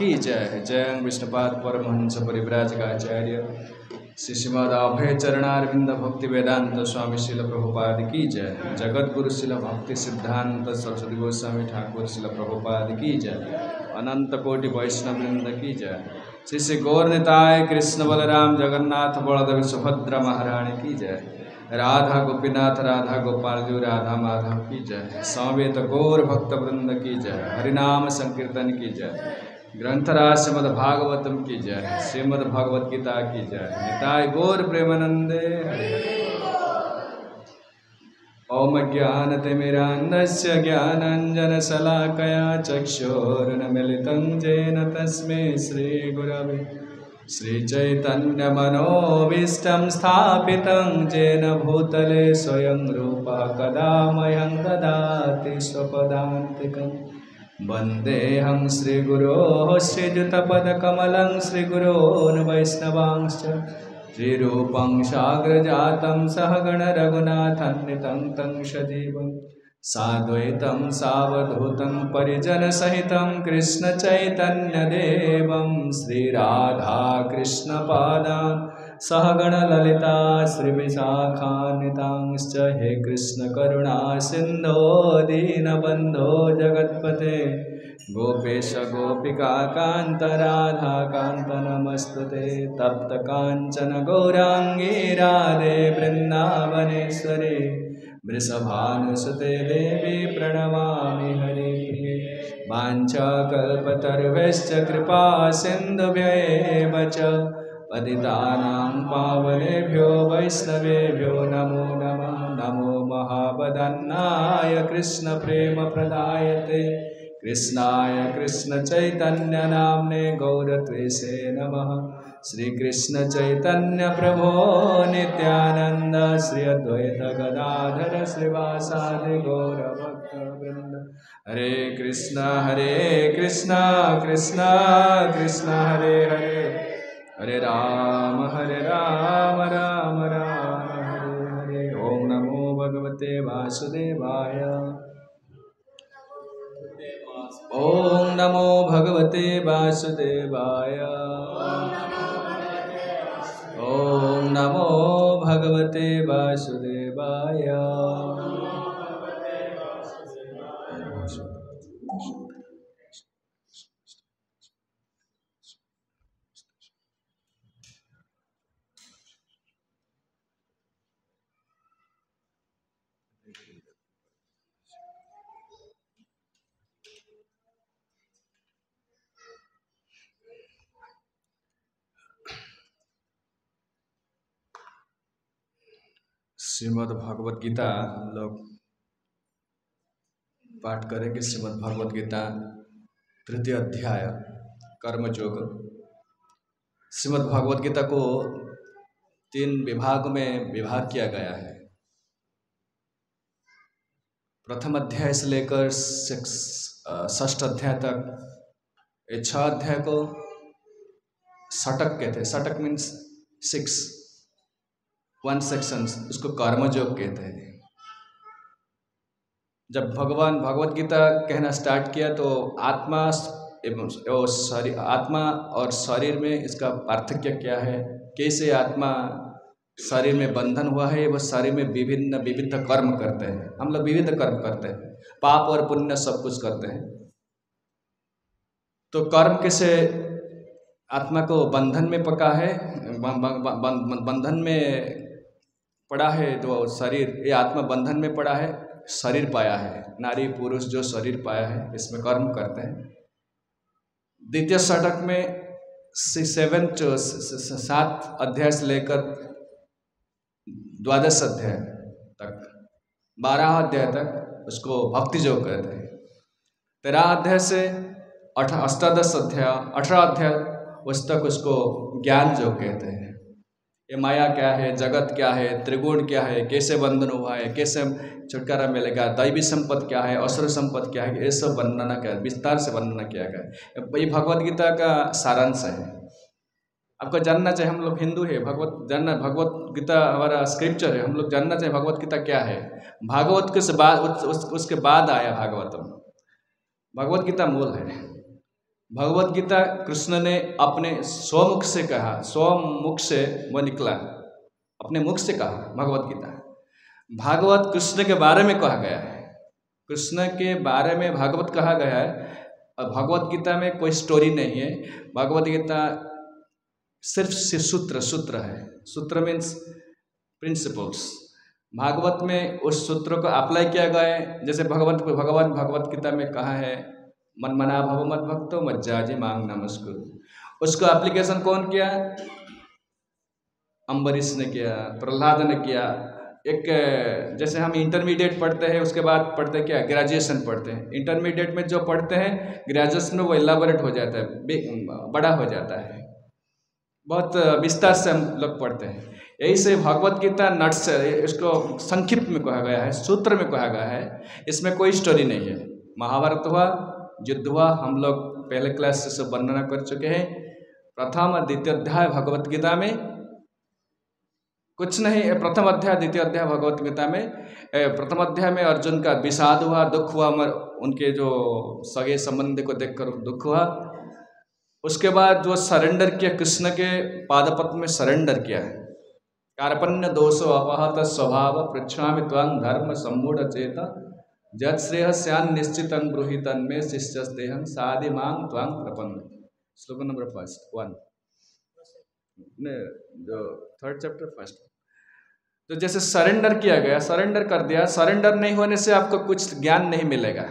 की जय। जय विष्णुपाद परमहंस परिव्राजकाचार्य श्री श्रीमद अभय चरणारविंद भक्ति वेदांत स्वामी श्रील प्रभुपाद की जय। जगत गुरु श्रील भक्ति सिद्धांत सरस्वती गोस्वामी ठाकुर श्रील प्रभुपाद की जय। अनंत कोटि वैष्णव वृंद की जय। श्री श्री गौर निताय कृष्ण बलराम जगन्नाथ बलदेव सुभद्रा महारानी की जय। राधा गोपीनाथ राधा गोपाल जी राधा माधव की जय। समवेत गौर भक्त वृंद की जय। हरिनाम संकीर्तन की जय। ग्रंथराज श्रीमद् भागवतम की जय। श्रीमद् भगवत गीता की जय। निताय गौर प्रेमानंदे हरे हरे। ओम ज्ञानतिमिरान्धस्य ज्ञानाञ्जनशलाकया चक्षुरुन्मीलितं येन तस्मै श्रीगुरवे श्रीचैतन्यमनोभीष्टं स्थापितं येन भूतले स्वयं रूपः कदा मह्यं ददाति स्वपदान्तिकम्। वन्देऽहं श्रीगुरोः श्रीयुतपदकमलं श्रीगुरोन् वैष्णवांश्च श्रीरूपं साग्रजातं सहगण रघुनाथान्वितं तं सजीवं साद्वैतं सावधूतं परिजनसहितं कृष्णचैतन्यदेवं श्रीराधाकृष्णपादान् सहगण ललिता श्रीविशाखान्वितांश्च। हे कृष्ण करुणा सिन्धो दीनबन्धो जगत्पते गोपेश गोपिका कान्त राधा कान्त नमस्तुते। तप्त काञ्चन गौरांगी राधे वृन्दावनेश्वरी वृषभानुसुते देवी प्रणमामि हरिप्रिये। वाञ्छाकल्पतरुभ्यश्च कृपा सिन्धुभ्येव च पतितानां पावनेभ्यो वैष्णवेभ्यो नमो नमः। नमो महावदन्नाय कृष्णप्रेमप्रदायते कृष्णाय कृष्णचैतन्यनाम्ने गौरत्वेषे नमः। श्रीकृष्ण चैतन्य प्रभो नित्यानंद श्री अद्वैत गदाधर श्रीवासादि गौरभक्तवृंद। हरे कृष्ण कृष्ण कृष्ण हरे हरे हरे राम राम राम हरे हरे। ओम नमो भगवते वासुदेवाय। ओम नमो भगवते वासुदेवाय। ओम नमो भगवते वासुदेवाय। श्रीमद् भगवत गीता हम लोग पाठ करेंगे। श्रीमद् भगवत गीता तृतीय अध्याय कर्मयोग। श्रीमद् भगवत गीता को 3 विभाग में विभाग किया गया है। प्रथम अध्याय से लेकर 6th अध्याय तक, ये 6 अध्याय को षटक कहते हैं। षटक मीन्स 1 सेक्शन, उसको कर्मयोग कहते हैं। जब भगवान भगवत गीता कहना स्टार्ट किया तो आत्मा और शरीर में इसका पार्थक्य क्या है, कैसे आत्मा शरीर में बंधन हुआ है, वह शरीर में विविध कर्म करते हैं। हम लोग विविध कर्म करते हैं, पाप और पुण्य सब कुछ करते हैं। तो कर्म कैसे आत्मा को बंधन में पका है, बंधन में पड़ा है। जो शरीर, ये आत्मा बंधन में पड़ा है, शरीर पाया है। नारी पुरुष जो शरीर पाया है, इसमें कर्म करते हैं। द्वितीय षटक में 7 अध्याय से लेकर 12 अध्याय तक, 12 अध्याय तक उसको भक्ति योग कहते हैं। 13 अध्याय से 18 अध्याय उस तक उसको ज्ञान योग कहते हैं। ये माया क्या है, जगत क्या है, त्रिगुण क्या है, कैसे बंधन हुआ है, कैसे छुटकारा मिलेगा, दैवी संपत्ति क्या है, असुर संपत्ति क्या है, ये सब वर्णना किया, विस्तार से वर्णना किया गया। ये भगवत गीता का सारांश है। आपको जानना चाहिए, हम लोग हिंदू है, भगवत गीता हमारा स्क्रिप्चर है। हम लोग जानना चाहिए भगवत गीता क्या है। भागवत उसके बाद आया भागवतम। भगवत गीता मूल है। भगवत गीता कृष्ण ने अपने स्वमुख से कहा, स्वमुख से वो निकला, अपने मुख से कहा भगवत गीता। भागवत कृष्ण के बारे में कहा गया है, कृष्ण के बारे में भागवत कहा गया है। और भगवत गीता में कोई स्टोरी नहीं है। भगवत गीता सिर्फ से सूत्र है। सूत्र मीन्स प्रिंसिपल्स। भागवत में उस सूत्र को अप्लाई किया गया है। जैसे भगवान भगवत गीता में कहा है, मन मना भव मद भक्तो मज्जाजी मांग नमस्कुरु। उसको एप्लीकेशन कौन किया? अम्बरीश ने किया, प्रहलाद ने किया। एक जैसे हम इंटरमीडिएट पढ़ते हैं, उसके बाद पढ़ते क्या, ग्रेजुएशन पढ़ते हैं। इंटरमीडिएट में जो पढ़ते हैं, ग्रेजुएशन में वो इलाबोरेट हो जाता है, बड़ा हो जाता है, बहुत विस्तार से हम लोग पढ़ते हैं। यही से भगवत गीता नट्स, इसको संक्षिप्त में कहा गया है, सूत्र में कहा गया है। इसमें कोई स्टोरी नहीं है। महाभारत हुआ, युद्ध हुआ, हम लोग पहले क्लास से सब वर्णना कर चुके हैं। प्रथम और द्वितीय अध्याय भगवत गीता में कुछ नहीं है। प्रथम अध्याय द्वितीय अध्याय भगवत गीता में, प्रथम अध्याय में अर्जुन का विषाद हुआ, दुख हुआ, उनके जो सगे संबंधी को देखकर दुख हुआ। उसके बाद जो सरेंडर किया, कृष्ण के पादपद्म में सरेंडर किया है। कार्पण्य दोषो अपहत स्वभाव पृच्छामि त्वं धर्म सम्मूढ़ चेत जत श्रेय स्यान निश्चित ब्रूहि तन्मे शिष्यस्तेहं साधि मांग त्वं प्रपन्न। श्लोक नंबर 1 जो 3rd चैप्टर 1। तो जैसे सरेंडर किया गया, सरेंडर कर दिया। सरेंडर नहीं होने से आपको कुछ ज्ञान नहीं मिलेगा।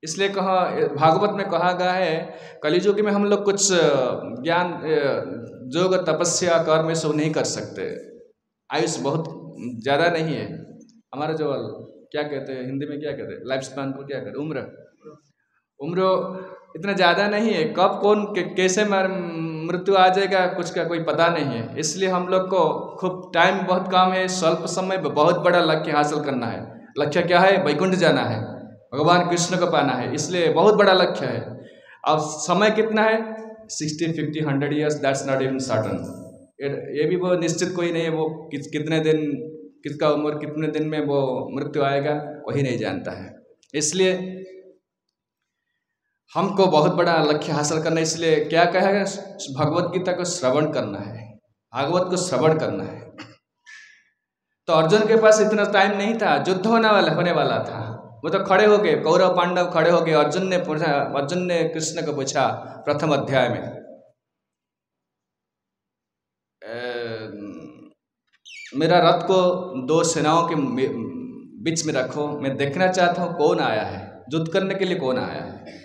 इसलिए कहा, भागवत में कहा गया है, कलियुग में हम लोग कुछ ज्ञान, योग तपस्या कर्म सब नहीं कर सकते। आयुष बहुत ज़्यादा नहीं है हमारा। जो क्या कहते हैं हिंदी में, क्या कहते हैं, लाइफ स्पैन को क्या कहते हैं, उम्र इतना ज़्यादा नहीं है। कब कौन कैसे मृत्यु आ जाएगा, कुछ का कोई पता नहीं है। इसलिए हम लोग को खूब टाइम बहुत कम है, स्वल्प समय में बहुत बड़ा लक्ष्य हासिल करना है। लक्ष्य क्या है? वैकुंठ जाना है, भगवान कृष्ण को पाना है। इसलिए बहुत बड़ा लक्ष्य है। अब समय कितना है? 60, 50, 100 years, that's not even certain. ये भी वो निश्चित कोई नहीं है। वो कितने दिन, किसका उम्र कितने दिन में वो मृत्यु आएगा, वही नहीं जानता है। इसलिए हमको बहुत बड़ा लक्ष्य हासिल करना है। इसलिए क्या कहा है? भगवत गीता को श्रवण करना है, भागवत को श्रवण करना है। तो अर्जुन के पास इतना टाइम नहीं था, युद्ध होने वाला था। वो तो खड़े हो गए, कौरव पांडव खड़े हो गए। अर्जुन ने कृष्ण को पूछा प्रथम अध्याय में, मेरा रथ को 2 सेनाओं के बीच में रखो, मैं देखना चाहता हूँ कौन आया है, युद्ध करने के लिए कौन आया है।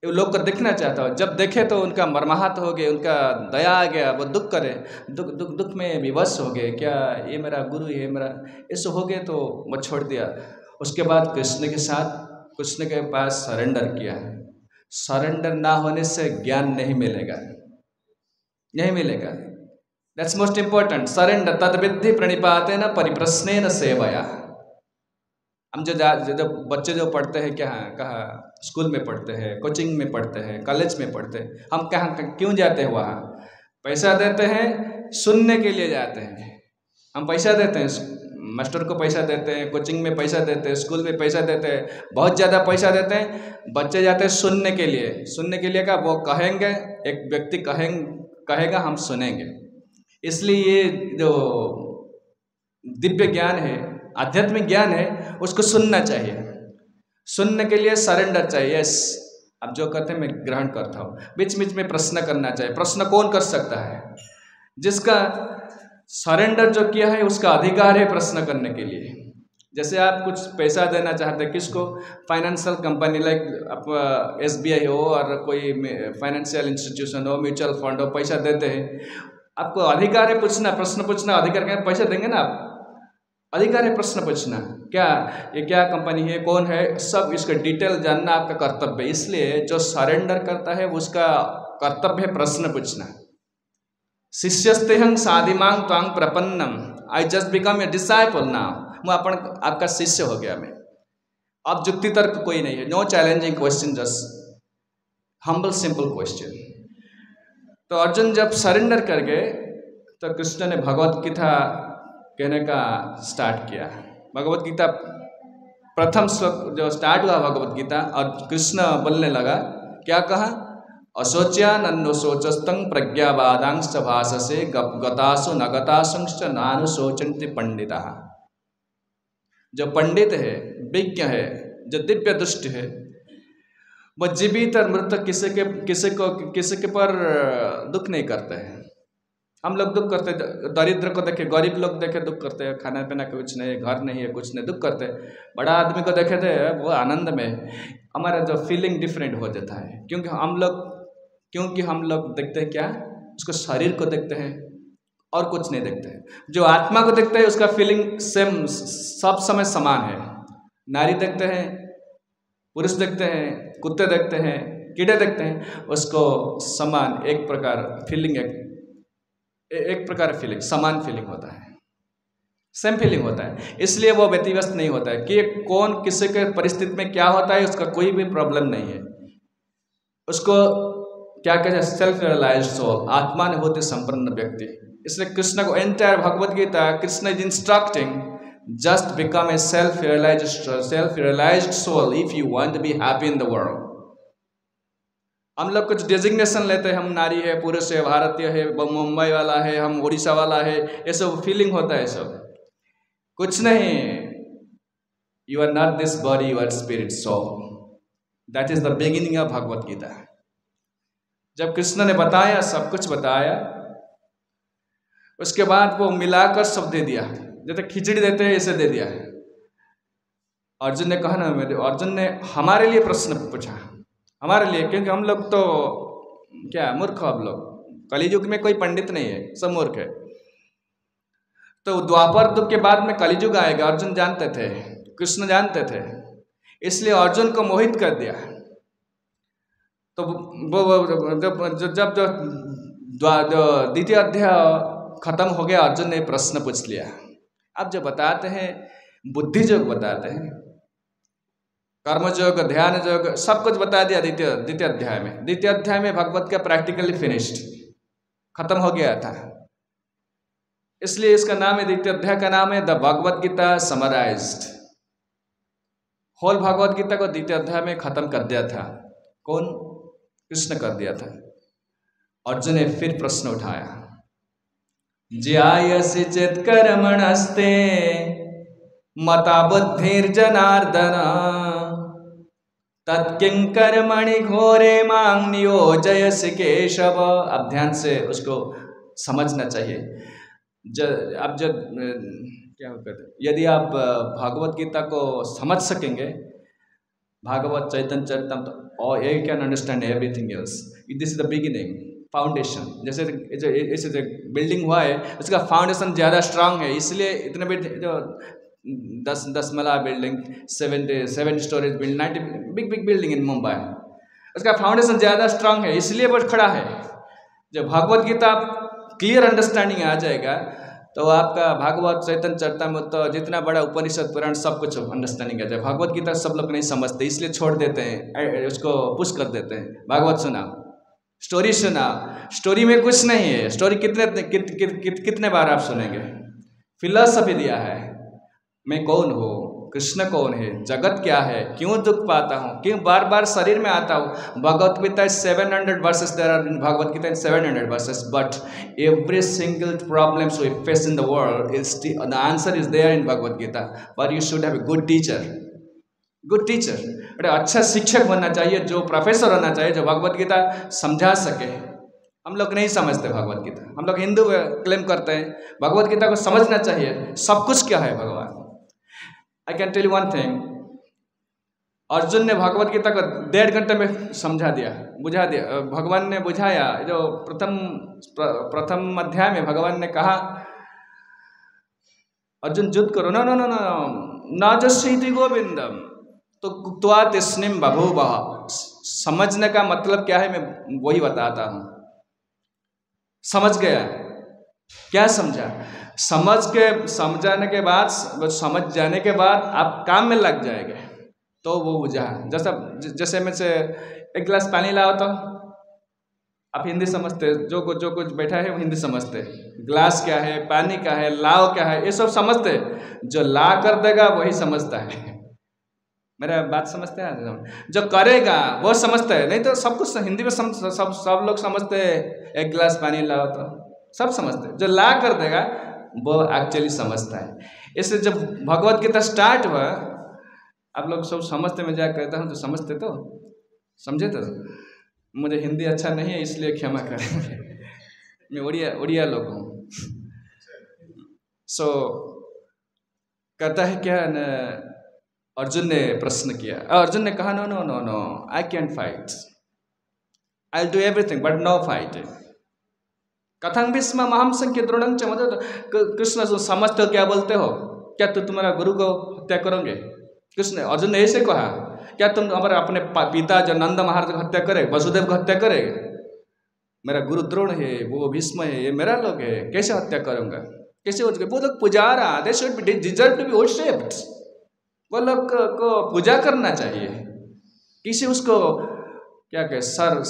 लोग को देखना चाहता हूँ। जब देखे तो उनका मर्माहत हो गए, उनका दया आ गया, वो दुख करे, दुख में विवश हो गए। क्या ये मेरा गुरु है, मेरा ऐसे हो गए, तो वो छोड़ दिया। उसके बाद कृष्ण के पास सरेंडर किया। सरेंडर ना होने से ज्ञान नहीं मिलेगा, नहीं मिलेगा। That's most important. सरेंडर तद विद्धि प्रणिपातेन परिप्रश्नेन सेवया। हम जो बच्चे जो पढ़ते हैं, कहाँ स्कूल में पढ़ते हैं, कोचिंग में पढ़ते हैं, कॉलेज में पढ़ते हैं, हम कहाँ क्यों जाते हैं? वहाँ पैसा देते हैं, सुनने के लिए जाते हैं। हम पैसा देते हैं, मास्टर को पैसा देते हैं, कोचिंग में पैसा देते हैं, स्कूल में पैसा देते हैं, बहुत ज़्यादा पैसा देते हैं। बच्चे जाते हैं सुनने के लिए। सुनने के लिए का वो कहेंगे, एक व्यक्ति कहेगा, हम सुनेंगे। इसलिए ये जो दिव्य ज्ञान है, आध्यात्मिक ज्ञान है, उसको सुनना चाहिए। सुनने के लिए सरेंडर चाहिए। यस, अब जो कहते हैं मैं ग्रहण करता हूँ। बीच बीच में प्रश्न करना चाहिए। प्रश्न कौन कर सकता है? जिसका सरेंडर जो किया है उसका अधिकार है प्रश्न करने के लिए। जैसे आप कुछ पैसा देना चाहते हैं किसको, फाइनेंशियल कंपनी लाइक आप SBI हो और कोई फाइनेंशियल इंस्टीट्यूशन हो, म्यूचुअल फंड हो, पैसा देते हैं, आपको अधिकार है पूछना, प्रश्न पूछना। अधिकार क्या? पैसा देंगे ना आप, अधिकार है प्रश्न पूछना। क्या ये क्या कंपनी है, कौन है, सब इसका डिटेल जानना आपका कर्तव्य है। इसलिए जो सरेंडर करता है उसका कर्तव्य है प्रश्न पूछना। शिष्यस्तेहं साधिमांग त्वां प्रपन्नम, I just become a disciple now. मैं आपका शिष्य हो गया मैं। अब जुक्ति तर्क कोई नहीं है, no challenging question, just humble simple question. तो अर्जुन जब सरेंडर कर गए तो कृष्ण ने भगवत गीता कहने का स्टार्ट किया। भगवत गीता प्रथम श्लोक जो स्टार्ट हुआ भगवत गीता, और कृष्ण बोलने लगा, क्या कहा? अशोच्यानन्नो शोचस्तं प्रज्ञावादांश्च भाषसे गतासु न गतासंश्च नानुशोचन्ति पंडिताः। जो पंडित है, विज्ञ है, जो दिव्य दृष्टि है, वह जीवित और मृत किसी के पर दुख नहीं करते हैं। हम लोग दुख करते हैं, दरिद्र को देखे, गरीब लोग देखे दुख करते हैं, खाना पीना का कुछ नहीं, घर नहीं है, कुछ नहीं, दुख करते हैं। बड़ा आदमी को देखे थे वो आनंद में, हमारा जो फीलिंग डिफरेंट हो जाता है, क्योंकि हम लोग देखते हैं क्या? उसको शरीर को देखते हैं और कुछ नहीं देखते हैं। जो आत्मा को देखते हैं उसका फीलिंग सेम, सब समय समान है। नारी देखते हैं, पुरुष देखते हैं, कुत्ते देखते हैं, कीड़े देखते हैं, उसको समान एक प्रकार फीलिंग, एक प्रकार फीलिंग, समान फीलिंग होता है, सेम फीलिंग होता है। इसलिए वो व्यतिव्यस्त नहीं होता है कि कौन किसी के परिस्थिति में क्या होता है, उसका कोई भी प्रॉब्लम नहीं है। उसको क्या कहते हैं? सेल्फ रियलाइज्ड सोल, आत्मानुभूति संपन्न व्यक्ति। इसलिए कृष्ण को entire Bhagavad Gita, Krishna is instructing, just become a self realized soul if you want to be happy in the world. हम लोग कुछ डेजिग्नेशन लेते हैं, हम नारी है, पुरुष है, भारतीय है, मुंबई वाला है, हम उड़ीसा वाला है, ये सब फीलिंग होता है। सब कुछ नहीं। You are not this body, you are spirit soul. That is the beginning of Bhagavad Gita. जब कृष्ण ने बताया, सब कुछ बताया, उसके बाद वो मिलाकर सब दे दिया, जैसे खिचड़ी देते हैं ऐसे दे दिया। अर्जुन ने कहा ना, अर्जुन ने हमारे लिए प्रश्न पूछा, हमारे लिए, क्योंकि हम लोग तो क्या मूर्ख, हम लोग कलियुग में कोई पंडित नहीं है, सब मूर्ख है। तो द्वापर युग के बाद में कलियुग आएगा, अर्जुन जानते थे, कृष्ण जानते थे, इसलिए अर्जुन को मोहित कर दिया। तो जब द्वितीय अध्याय खत्म हो गया, अर्जुन ने प्रश्न पूछ लिया। अब जो बताते हैं बुद्धि योग बताते हैं, कर्म योग, ध्यान योग, सब कुछ बता दिया द्वितीय अध्याय में। द्वितीय अध्याय में भगवत का प्रैक्टिकली फिनिश्ड, खत्म हो गया था। इसलिए इसका नाम है, द्वितीय अध्याय का नाम है the Bhagavad Gita summarised. Whole Bhagavad Gita को द्वितीय अध्याय में खत्म कर दिया था। कौन? कृष्ण कर दिया था। अर्जुन ने फिर प्रश्न उठाया, ज्यायसि चेत् कर्मणस्ते मता बुद्धिर्जनार्दन तत्किं कर्मणि घोरे मां नियोजयसि केशव। अब ध्यान से उसको समझना चाहिए। अब जब क्या कहते हैं, यदि आप भागवत गीता को समझ सकेंगे, भागवत चैतन्य चरितम, तो you can understand everything else. This is the beginning, foundation. जैसे बिल्डिंग हुआ है, उसका फाउंडेशन ज़्यादा स्ट्रांग है, इसलिए इतने भी जो 10 मला building, 7 storage building, 90 big building in Mumbai, उसका फाउंडेशन ज़्यादा स्ट्रांग है, इसलिए वो खड़ा है। जब भगवत गीता क्लियर अंडरस्टैंडिंग आ जाएगा, तो आपका भागवत चैतन्य चरितमृत, तो जितना बड़ा उपनिषद पुराण सब कुछ अंडरस्टैंडिंग आ जाए। भगवत गीता सब लोग नहीं समझते, इसलिए छोड़ देते हैं, उसको पुश कर देते हैं। भागवत सुना, स्टोरी सुना, स्टोरी में कुछ नहीं है। स्टोरी कितने बार आप सुनेंगे? फिलॉसफी दिया है, मैं कौन हूँ, कृष्ण कौन है, जगत क्या है, क्यों दुख पाता हूँ, क्यों बार बार शरीर में आता हूँ। Bhagavad Gita 700 verses, there are in Bhagavad Gita 700 verses, but every single problems we face in the world is the answer is there in Bhagavad Gita. But you should have a good teacher, good teacher. बड़े अच्छा शिक्षक बनना चाहिए, जो professor होना चाहिए, जो भगवत गीता समझा सके। हम लोग नहीं समझते भगवत गीता, हम लोग हिंदू क्लेम करते हैं, भगवत गीता को समझना चाहिए, सब कुछ क्या है भगवान। I can tell you one thing, Arjun ने भगवत गीता को 1.5 घंटे में समझा दिया, बुझा दिया। भगवान ने बुझाया। जो प्रथम अध्याय में भगवान ने कहा, अर्जुन युद्ध करो, नो नो नो नो न जस्यति गोविंदम तो कुत्वा तिस्निम बभूवः। समझने का मतलब क्या है, मैं वही बताता हूँ। समझ गया, क्या समझा? समझाने के बाद, समझ जाने के बाद आप काम में लग जाएंगे, तो वो बुझा। जैसे मैं से एक गिलास पानी लाओ, तो आप हिंदी समझते, जो कुछ बैठा है वो हिंदी समझते, गिलास क्या है, पानी क्या है, लाओ क्या है, ये सब समझते। जो ला कर देगा वही समझता है। मेरा बात समझते हैं? जो करेगा वो समझता है, नहीं तो सब कुछ हिंदी में सब लोग समझते हैं। एक गिलास पानी लाओ तो सब समझते हैं, जो ला कर देगा वो एक्चुअली समझता है। इससे जब भगवत गीता स्टार्ट हुआ, आप लोग सब समझते, मैं जा कहता हूँ तो समझते, तो समझे तो। मुझे हिंदी अच्छा नहीं है इसलिए क्षमा करेंगे, मैं उड़िया लोग हूँ। सो कहता है क्या न, अर्जुन ने प्रश्न किया, अर्जुन ने कहा no no no no, I can't fight, I will do everything but no fight. कथं भीष्म महम संख्य द्रोणं च मदद। कृष्ण जो समझते हो क्या बोलते हो, क्या तुम तुम्हारा गुरु को हत्या करोगे? कृष्ण अर्जुन ने ऐसे कहा, क्या तुम हमारे अपने पिता जो नंद महाराज को हत्या करे, वसुदेव को हत्या करे? मेरा गुरु द्रोण है, वो भीष्म है, ये मेरा लोग है, कैसे हत्या करूंगा? कैसे हो? वो लोग पुजारा, they should be deserve to be worshipped. वो लोग को पूजा करना चाहिए। किसी उसको क्या कहे, सर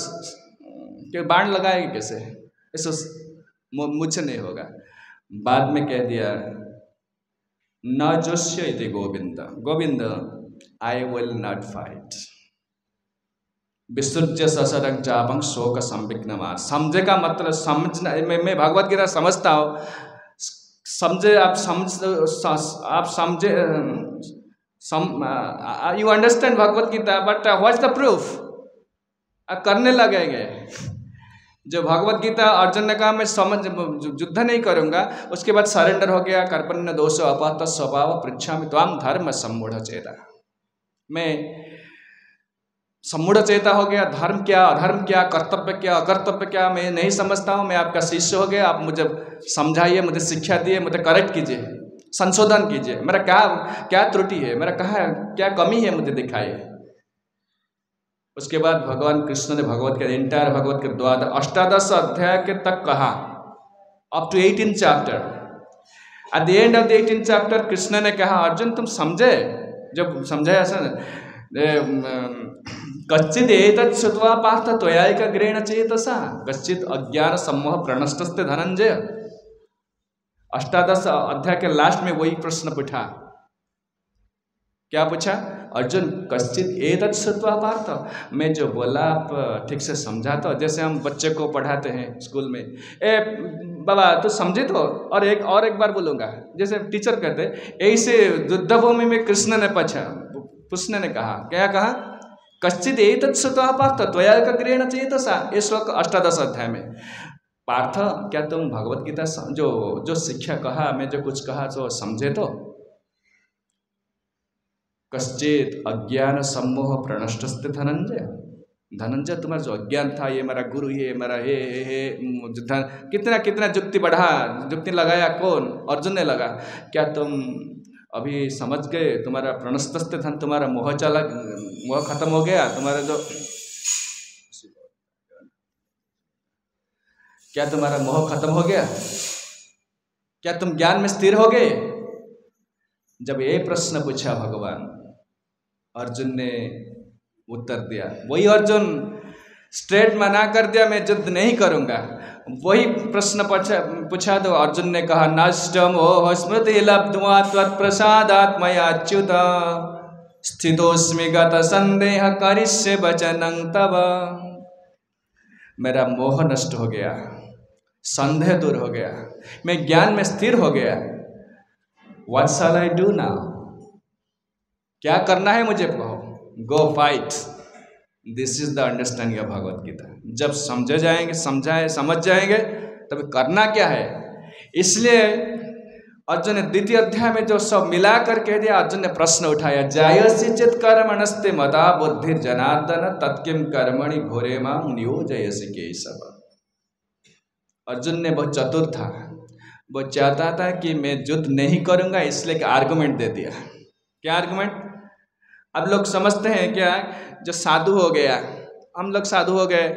के बाण लगाएगी कैसे? ऐसा मुझसे नहीं होगा। बाद में कह दिया, न जोश्य इति Govind, Govind I will not fight. विसृज्य ससरं चापं शोक संविघ्नमार। समझे का मतलब समझना, मैं भगवत गीता समझता हूँ, समझे आप समझे you understand Bhagavad Gita, but what's the proof? आप करने लगेंगे। जो भगवत गीता अर्जुन ने कहा मैं युद्ध नहीं करूंगा, उसके बाद सरेंडर हो गया। कर्पण्य दोष अपहत स्वभाव पृच्छामि त्वाम धर्म सम्मूढ़ चेता। मैं सम्मूढ़ चेता हो गया। धर्म क्या, अधर्म क्या, कर्तव्य क्या, अकर्तव्य क्या मैं नहीं समझता हूँ। मैं आपका शिष्य हो गया, आप मुझे समझाइए, मुझे शिक्षा दिए, मुझे करेक्ट कीजिए, संशोधन कीजिए। मेरा क्या त्रुटि है, मेरा क्या कमी है, मुझे दिखाइए। उसके बाद भगवान कृष्ण ने भगवत के इंटायर भगवत के द्वादश 18 अध्याय के तक कहा, up to 18 chapter. At the end of the 18 chapter Krishna ने कहा, अर्जुन तुम समझे? जब समझाया ऐसा, कच्चित एतत् श्रुत्वा पार्थ त्वयाैकाग्रेण चेतसा कच्चित अज्ञान सम्मोह प्रणष्टस्ते धनंजय। 18 अध्याय के लास्ट में वही प्रश्न पूछा। क्या पूछा? अर्जुन कश्चित एतत् श्रुत्वा पार्थ, मैं जो बोला आप ठीक से समझा तो? जैसे हम बच्चे को पढ़ाते हैं स्कूल में, ए बाबा तो समझे तो, और एक बार बोलूँगा। जैसे टीचर कहते, ऐसे युद्ध भूमि में कृष्ण ने कृष्ण ने कहा, क्या कहा? कश्चित एतत् श्रुत्वा पार्थ त्वयाैकाग्रेण चेतसा। ये श्लोक 18 अध्याय में। पार्थ क्या तुम भगवत गीता जो शिक्षा कहा, मैं जो कुछ कहा तो समझे तो? कश्चित अज्ञान सम्मोह प्रणष्टस्ते धनंजय। धनंजय तुम्हारा जो अज्ञान था, ये मेरा गुरु है, मेरा कितना जुक्ति लगाया कौन? अर्जुन ने लगा। क्या तुम अभी समझ गए? तुम्हारा प्रणष्टस्ते धन, तुम्हारा मोह खत्म हो गया? तुम्हारा जो क्या तुम्हारा मोह खत्म हो गया? क्या तुम ज्ञान में स्थिर हो गए? जब ये प्रश्न पूछा भगवान, अर्जुन ने उत्तर दिया। वही अर्जुन स्ट्रेट मना कर दिया, मैं युद्ध नहीं करूंगा। वही प्रश्न पूछा तो अर्जुन ने कहा, नष्टमोह स्मृति लब्ध्वा त्वत्प्रसादात् मया अच्युत स्थितोस्मि गत संदेह करिष्ये वचनं तव। मेरा मोह नष्ट हो गया, संदेह दूर हो गया, मैं ज्ञान में स्थिर हो गया। What shall I do now? क्या करना है मुझे कहो? Go fight. This is the understanding of भगवत गीता। जब समझ जाएंगे तब करना क्या है। इसलिए अर्जुन ने द्वितीय अध्याय में जो सब मिला कर कह दिया, अर्जुन ने प्रश्न उठाया, जायसि चित कर्मणस्ते मता बुद्धि जनार्दन तत्किम कर्मणि घोरे मां नियोजयसि केशव। अर्जुन ने बहुत चतुर था, वो चाहता था कि मैं युद्ध नहीं करूंगा, इसलिए कि आर्गुमेंट दे दिया। क्या आर्गुमेंट? अब लोग समझते हैं क्या, जो साधु हो गया, हम लोग साधु हो गए,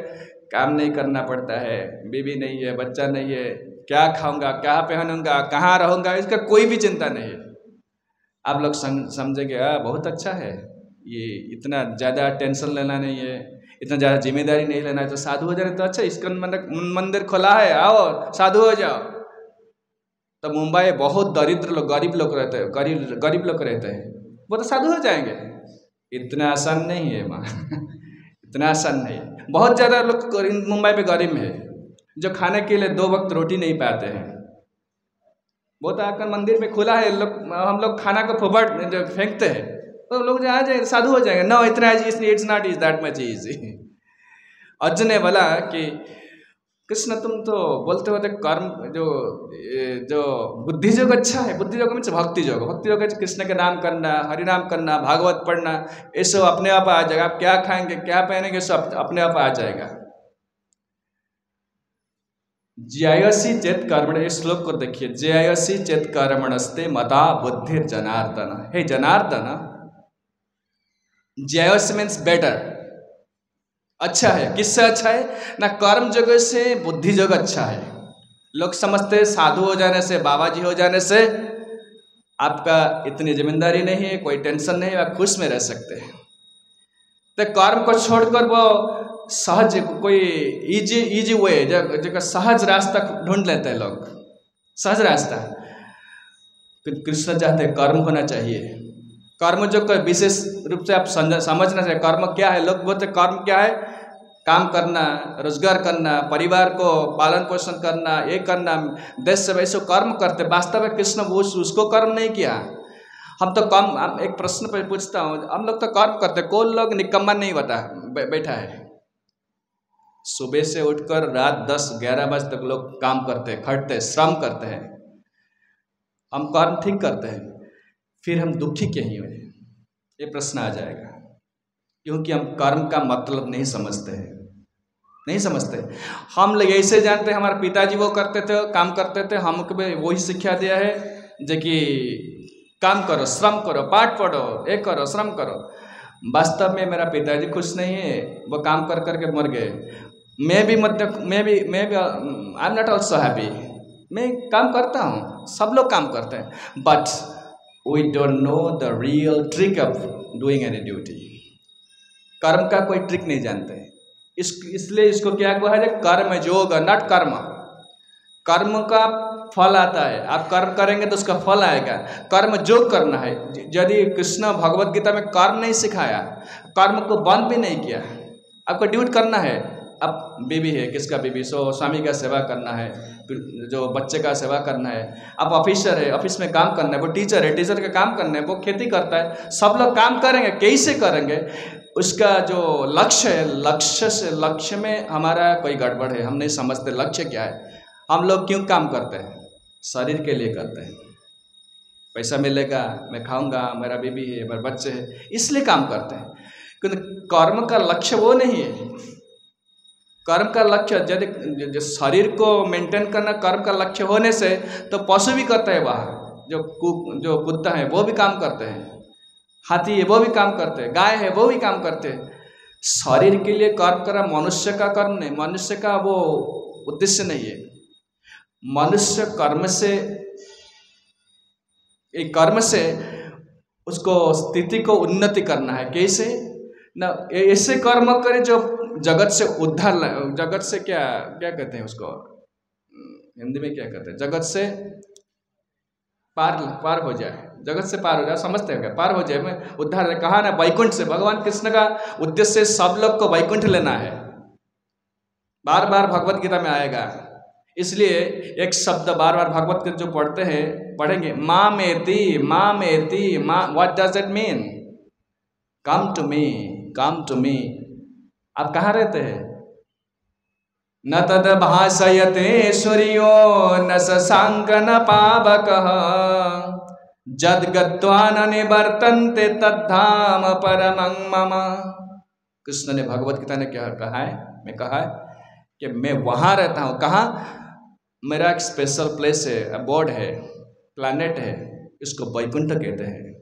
काम नहीं करना पड़ता है, बीवी नहीं है, बच्चा नहीं है, क्या खाऊंगा, क्या पहनूंगा, कहाँ रहूंगा, इसका कोई भी चिंता नहीं है। आप लोग समझेंगे बहुत अच्छा है, ये इतना ज़्यादा टेंशन लेना नहीं है, इतना ज़्यादा जिम्मेदारी नहीं लेना है, तो साधु हो जाए तो अच्छा। इस्कॉन मंदिर खुला है, आओ साधु हो जाओ। तो मुंबई में बहुत दरिद्र लोग, गरीब लोग रहते हैं, वो तो साधु हो जाएंगे। इतना आसान नहीं है माँ इतना आसान नहीं है। बहुत ज़्यादा लोग मुंबई में गरीब है जो खाने के लिए 2 वक्त रोटी नहीं पाते हैं। वो तो आकर मंदिर में खुला है, हम लोग खाना को फोबट जो फेंकते हैं तो लोग जो आ जाए साधु हो जाएंगे। नो, इतना it's not is that much easy. Arjun ने बोला कि कृष्ण तुम तो बोलते होते कर्म जो बुद्धि योग अच्छा है, बुद्धि योग मीन्स भक्ति योग। भक्ति योग कृष्ण के नाम करना, हरि नाम करना, भागवत पढ़ना, ये सब अपने आप आ जाएगा। आप क्या खाएंगे क्या पहनेंगे सब अपने आप आ जाएगा। ज्यायसी चेत कर्मण, इस श्लोक को देखिए, ज्यायसी चेत कर्मणस्ते मता बुद्धि जनार्दन। हे जनार्दन, ज्यायसी मीन्स बेटर, अच्छा है। किससे अच्छा है ना? कर्म जगह से बुद्धि जगह अच्छा है। लोग समझते साधु हो जाने से, बाबा जी हो जाने से आपका इतनी जिम्मेदारी नहीं है, कोई टेंशन नहीं है, आप खुश में रह सकते हैं। तो कर्म को छोड़कर वो सहज कोई इजी वे जो सहज रास्ता ढूंढ लेते हैं लोग, सहज रास्ता। कृष्ण चाहते हैं कर्म होना चाहिए। कर्म जो विशेष रूप से आप समझना चाहिए। कर्म क्या है? लोग बोलते कर्म क्या है? काम करना, रोजगार करना, परिवार को पालन पोषण करना, ये करना, देश से वैसे कर्म करते। वास्तव में कृष्ण उसको कर्म नहीं किया। हम तो कम, एक प्रश्न पर पूछता हूँ, हम लोग तो कर्म करते, कौन लोग निकम्मा नहीं बैठा है? सुबह से उठकर रात 10-11 बजे तक लोग काम करते हैं, खटते, श्रम करते हैं। हम कर्म ठीक करते हैं, फिर हम दुखी क्यों हुए? ये प्रश्न आ जाएगा। क्योंकि हम कर्म का मतलब नहीं समझते हैं, नहीं समझते। हम लोग ऐसे जानते हैं, हमारे पिताजी वो करते थे, काम करते थे, हमको भी वही शिक्षा दिया है जो कि काम करो, श्रम करो, पाठ पढ़ो, ये करो, श्रम करो। वास्तव में मेरा पिताजी खुश नहीं है, वो काम कर करके मर गए। मैं भी I am not also happy. मैं काम करता हूँ, सब लोग काम करते हैं, but we don't know the real trick of doing any duty. कर्म का कोई ट्रिक नहीं जानते। इसलिए इसको क्या कहा है? कर्म योग, नॉट कर्म। कर्म का फल आता है, आप कर्म करेंगे तो उसका फल आएगा। कर्म योग करना है। यदि कृष्ण भगवत गीता में कर्म नहीं सिखाया, कर्म को बंद भी नहीं किया, आपको ड्यूटी करना है। अब बीवी है, किसका बीवी, सो स्वामी का सेवा करना है, जो बच्चे का सेवा करना है। आप ऑफिसर है, ऑफिस में काम करना है। वो टीचर है, टीचर का काम करना है। वो खेती करता है। सब लोग काम करेंगे, कैसे करेंगे? उसका जो लक्ष्य है, लक्ष्य में हमारा कोई गड़बड़ है, हम नहीं समझते लक्ष्य क्या है। हम लोग क्यों काम करते हैं? शरीर के लिए करते हैं। पैसा मिलेगा, मैं खाऊंगा, मेरा बीवी है, मेरे बच्चे हैं, इसलिए काम करते हैं। क्योंकि कर्म का लक्ष्य वो नहीं है। कर्म का लक्ष्य यदि शरीर को मेंटेन करना कर्म का लक्ष्य होने से, तो पशु भी करते हैं बाहर। जो कुत्ता है वो भी काम करते हैं, हाथी है वो भी काम करते हैं, गाय है वो भी काम करते हैं। शरीर के लिए कर्म करना मनुष्य का कर्म नहीं, मनुष्य का वो उद्देश्य नहीं है। मनुष्य कर्म से उसको स्थिति को उन्नति करना है। कैसे ना? ऐसे कर्म करे जो जगत से उद्धार, जगत से क्या कहते हैं उसको हिंदी में क्या कहते हैं? जगत से पार हो जाए, जगत से पार हो जाए, समझते हैं क्या? पार हो जाए में उद्धार कहा ना, वैकुंठ से। भगवान कृष्ण का उद्देश्य सब लोग को वैकुंठ लेना है। बार बार भगवत गीता में आएगा, इसलिए एक शब्द बार बार भगवत गीता जो पढ़ेंगे, माँ मेती, what does it mean? Come to me, come to me. आप कहाँ रहते हैं? न तद भाषयते सूर्यो न शशांक न पावकः जद गत्वा न निवर्तन्ते तद्धाम परमं मम। कृष्ण ने भगवत गीता ने क्या कहा है? मैं कहा है कि मैं वहाँ रहता हूँ। कहाँ? मेरा एक स्पेशल प्लेस है, अबोर्ड है, प्लैनेट है, इसको वैकुंठ कहते हैं,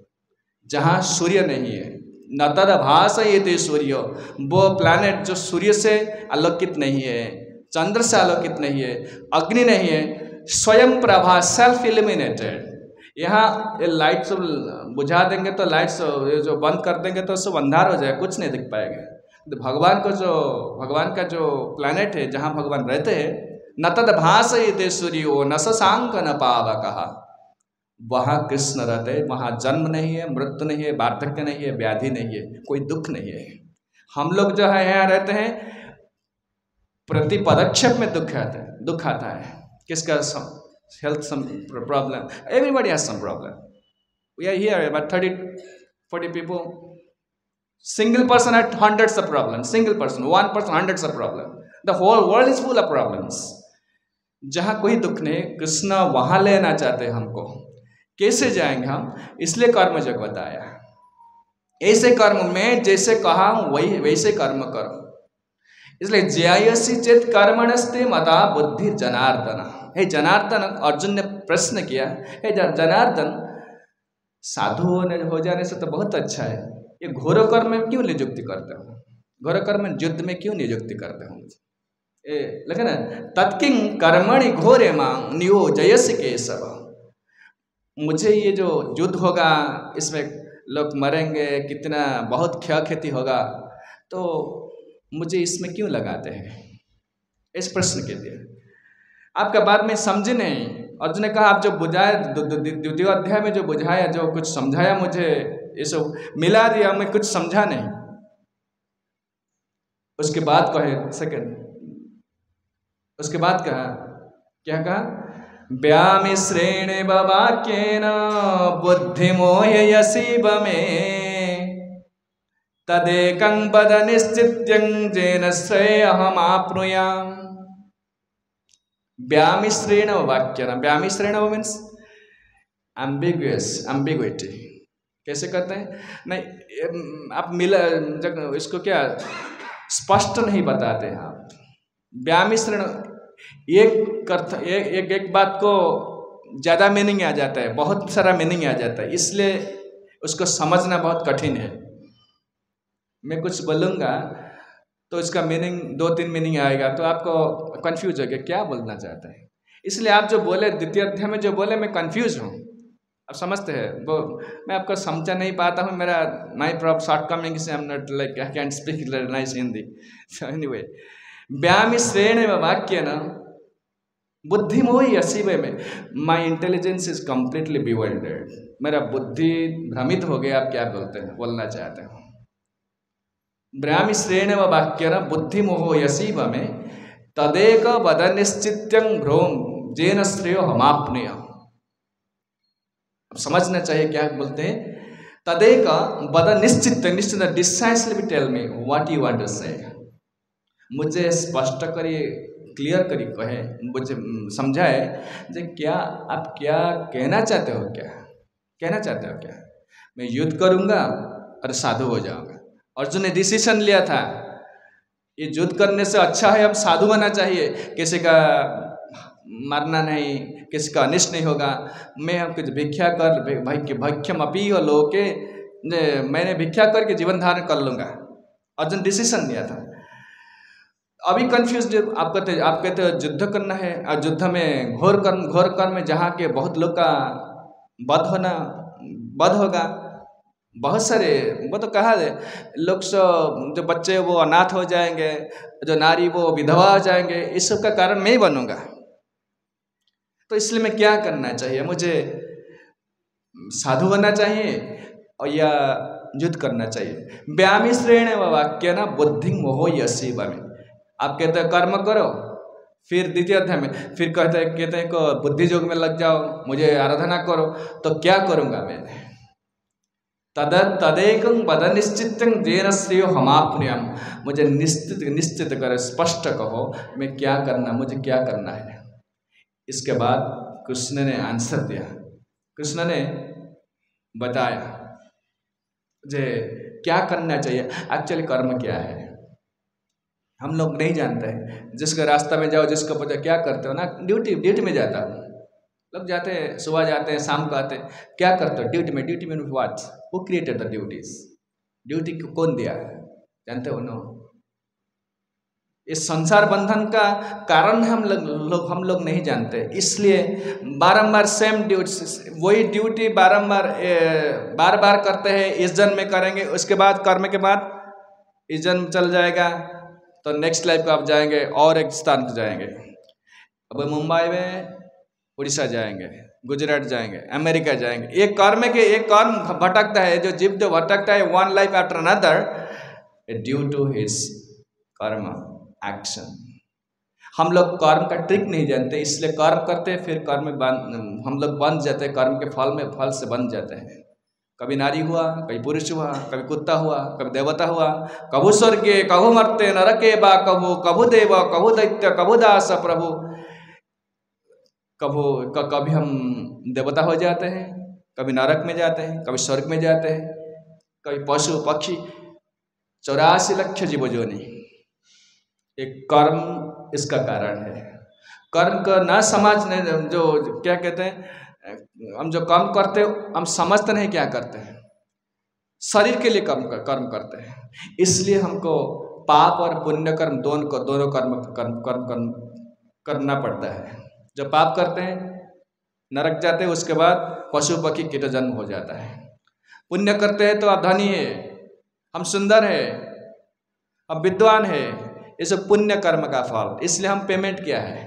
जहाँ सूर्य नहीं है। न तद भाषयते सूर्यो, वो प्लैनेट जो सूर्य से आलोकित नहीं है, चंद्र से आलोकित नहीं है, अग्नि नहीं है, स्वयं प्रभा, सेल्फ इल्यूमिनेटेड। यहाँ ये लाइट्स बुझा देंगे तो लाइट्स जो बंद कर देंगे तो सब अंधार हो जाएगा, कुछ नहीं दिख पाएगा। तो भगवान का जो प्लैनेट है जहाँ भगवान रहते हैं, न तद भाषयते सूर्यो न शशांक न पावकः, वहाँ कृष्ण रहते हैं, वहाँ जन्म नहीं है, मृत्यु नहीं है, वार्धक्य नहीं है, व्याधि नहीं है, कोई दुख नहीं है। हम लोग जो है यहाँ रहते हैं, प्रति पदक्षेप में दुख आता है। किसका health problem, everybody has some problem. We are here about 30-40 people. Single person had hundreds of problems. Single person, one person, hundreds of problems. The whole world is full of problems. जहाँ कोई दुख नहीं, कृष्ण वहाँ लेना चाहते हैं हमको। कैसे जाएंगे हम? इसलिए कर्म जग बताया। ऐसे कर्म में जैसे कहा वही वैसे कर्म करो। इसलिए ज्यायसी चेत कर्मणस्ते मता बुद्धि जनार्दन। हे जनार्दन, अर्जुन ने प्रश्न किया, हे जनार्दन, साधु हो जाने से तो बहुत अच्छा है, ये घोर कर्म में क्यों नियुक्ति करते हो? घोर कर्म में युद्ध में क्यों नियुक्ति करते हो? लगे ना, तत्किंग कर्मणि घोरे मांग नियोजयसि केशव। मुझे ये जो युद्ध होगा, इसमें लोग मरेंगे, कितना बहुत क्षति होगा, तो मुझे इसमें क्यों लगाते हैं? इस प्रश्न के लिए आपका बात में समझे नहीं। अर्जुन ने कहा, आप जो बुझाए, द्वितीय अध्याय में जो बुझाया, जो कुछ समझाया मुझे, ये सब मिला दिया, मैं कुछ समझा नहीं। उसके बाद कहे सेकंड, उसके बाद कहा, क्या कहा? व्यामिश्रेण वाक्येन बुद्धिमोह्यसीव मे तदेकं वद निश्चित्यं येन श्रेयहमाप्नुयाम्। व्यामिश्रेण वाक्येन, व्यामिश्रेण मीन्स एम्बिग्विटी। कैसे करते हैं? नहीं, आप मिला इसको क्या स्पष्ट नहीं बताते हैं आप। व्यामिश्रण एक बात को ज़्यादा मीनिंग आ जाता है, बहुत सारा मीनिंग आ जाता है, इसलिए उसको समझना बहुत कठिन है। मैं कुछ बोलूँगा तो इसका मीनिंग 2-3 मीनिंग आएगा, तो आपको कंफ्यूज हो गया क्या बोलना चाहता है। इसलिए आप जो बोले द्वितीय अध्याय में जो बोले, मैं कंफ्यूज हूँ। आप समझते हैं वो, मैं आपको समझा नहीं पाता हूँ। मेरा माई शॉर्टकमिंग से, I am not like I can speak nice Hindi. So anyway, व्यामिश्रेण वाक्येन बुद्धिमोहि असीव में, my intelligence is completely bewildered. मेरा बुद्धि भ्रमित हो गया। आप क्या बोलते हैं, बोलना चाहते हो? व्यामिश्रेण वाक्येन बुद्धिमोहो यसीव में तदेक वद निश्चित्यं भ्रोम जेन श्रेयो हमाप्नुया। समझना चाहिए क्या बोलते हैं। तदेक वद निश्चित, decisively tell me what you want to say. मुझे स्पष्ट करिए, क्लियर करिए, कहे, मुझे समझाए जे क्या आप क्या कहना चाहते हो, क्या कहना चाहते हो? क्या मैं युद्ध करूंगा और साधु हो जाऊंगा? अर्जुन ने डिसीजन लिया था, ये युद्ध करने से अच्छा है हम साधु बनना चाहिए, किसी का मरना नहीं, किसी का अनिष्ट नहीं होगा। मैं हम कुछ भिक्षा कर भक्ष्यम अपी हो लोके, मैंने भिक्षा करके जीवन धारण कर लूँगा। अर्जुन डिसीजन लिया था। अभी कंफ्यूज आप कहते युद्ध करना है, और युद्ध में घोर कर्म में जहाँ के बहुत लोग का वध होगा। बहुत सारे, वो तो कहा है लोग, जो बच्चे वो अनाथ हो जाएंगे, जो नारी वो विधवा हो जाएंगे, इस सब का कारण मैं ही बनूंगा। तो इसलिए मैं क्या करना चाहिए? मुझे साधु बनना चाहिए और या युद्ध करना चाहिए। व्यामिश्रेण वाक्येन बुद्धि मोहो यसीव में। आप कहते हैं कर्म करो, फिर द्वितीय अध्याय में फिर कहते हैं को बुद्धि योग में लग जाओ, मुझे आराधना करो। तो क्या करूँगा मैंने? तदेकं वद निश्चित्यं येन श्रेयो हमाप्नुयाम्। मुझे निश्चित करो, स्पष्ट कहो मैं क्या करना, मुझे क्या करना है। इसके बाद कृष्ण ने आंसर दिया। कृष्ण ने बताया जे क्या करना चाहिए। एक्चुअली कर्म क्या है हम लोग नहीं जानते हैं। जिसके रास्ता में जाओ, जिसको पता क्या करते हो ना, ड्यूटी में जाता हूँ। लोग जाते हैं, सुबह जाते हैं, शाम को आते हैं, क्या करते हो? ड्यूटी में what? Who created the duties? Duty को कौन दिया है, जानते हो? नो। इस संसार बंधन का कारण हम लोग नहीं जानते, इसलिए बारंबार सेम ड्यूटी, वही ड्यूटी बार बार करते हैं। इस जन्म में करेंगे, उसके बाद कर्म के बाद इस जन्म चल जाएगा, तो नेक्स्ट लाइफ को आप जाएंगे और एक स्थान पर जाएंगे। अब मुंबई में उड़ीसा जाएंगे, गुजरात जाएंगे, अमेरिका जाएंगे। एक कर्म भटकता है, जो जीव जो भटकता है one life after another, due to his karma action. हम लोग कर्म का ट्रिक नहीं जानते, इसलिए कर्म करते फिर कर्म में हम लोग बंध जाते हैं, कर्म के फल से बंध जाते हैं। कभी नारी हुआ, कभी पुरुष हुआ, कभी कुत्ता हुआ, कभी देवता हुआ, कभू स्वर्गे कभू मर्ते नरके बा कभू देव कभू दैत्य कभू दास प्रभु। कभी हम देवता हो जाते हैं, कभी नरक में जाते हैं, कभी स्वर्ग में जाते हैं, कभी पशु पक्षी, 84 लाख जीव जोनि। एक कर्म इसका कारण है। कर्म का ना समझने, जो क्या कहते हैं, हम जो कर्म करते हम समझते नहीं क्या करते हैं, शरीर के लिए कर्म करते हैं। इसलिए हमको पाप और पुण्य कर्म दोनों कर्म करना पड़ता है। जब पाप करते हैं नरक जाते हैं, उसके बाद पशु पक्षी कीट जन्म हो जाता है। पुण्य करते हैं तो आप धनी है, हम सुंदर है, हम विद्वान है, ये सब पुण्य कर्म का फल। इसलिए हम पेमेंट क्या है,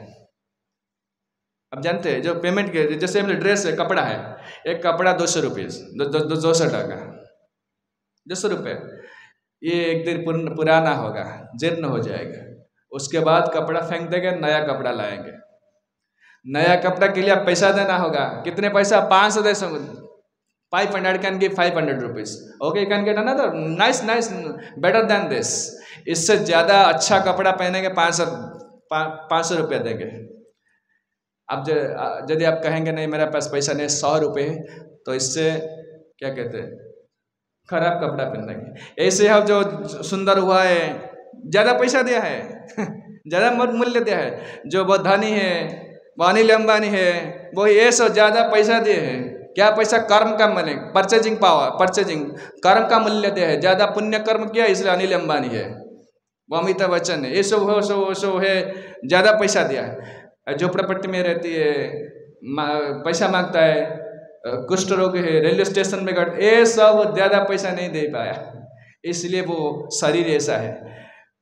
अब जानते हैं जो पेमेंट के, जैसे ड्रेस है, कपड़ा है, एक कपड़ा 200 रुपये, 200 टका, 200 रुपये, ये एक दिन पुराना होगा, जीर्ण हो जाएगा, उसके बाद कपड़ा फेंक देंगे, नया कपड़ा लाएंगे। नया कपड़ा के लिए आप पैसा देना होगा, कितने पैसा, 500 दे, 500 can give 500 rupees, okay can get another nice better than this. इससे ज़्यादा अच्छा कपड़ा पहनेंगे 500 रुपया देंगे। अब यदि आप कहेंगे नहीं मेरे पास पैसा नहीं, 100 रुपये, तो इससे क्या कहते हैं, खराब कपड़ा पहनेंगे। ऐसे हम जो सुंदर हुआ है, ज़्यादा पैसा दिया है ज़्यादा मूल्य दिया है। जो बहुत धनी है, वो अनिल अंबानी है, वो ये सब ज़्यादा पैसा दिए हैं। क्या पैसा, कर्म का मने, परचेजिंग पावर, परचेजिंग कर्म का मूल्य दिया है। ज़्यादा पुण्य कर्म किया इसलिए अनिल अंबानी है, वो अमिताभ बच्चन है, ये सब है, ज़्यादा पैसा दिया है। झोपड़पट्टी में रहती है, पैसा मांगता है, कुष्ठ रोग है, रेलवे स्टेशन में गट, ये सब ज़्यादा पैसा नहीं दे पाया, इसलिए वो शरीर ऐसा है।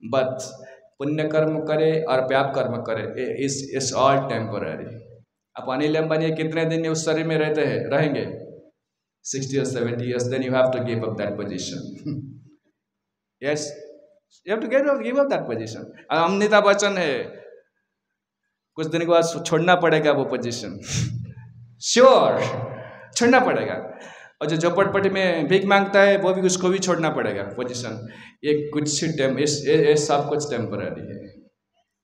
बट पुण्य कर्म करे और पाप कर्म करे, इस ऑल टेम्पररी। अब अनिल अंबानी कितने दिन उस शरीर में रहेंगे, 60 or 70 years, then you have to give up that position yes, you have to give up that position। Amitabh Bachchan है, कुछ दिन के बाद छोड़ना पड़ेगा वो पोजीशन श्योर छोड़ना पड़ेगा। और जो झोपड़पट्टी में भीख मांगता है वो भी, उसको भी छोड़ना पड़ेगा पोजीशन। ये कुछ सब कुछ टेम्पररी है,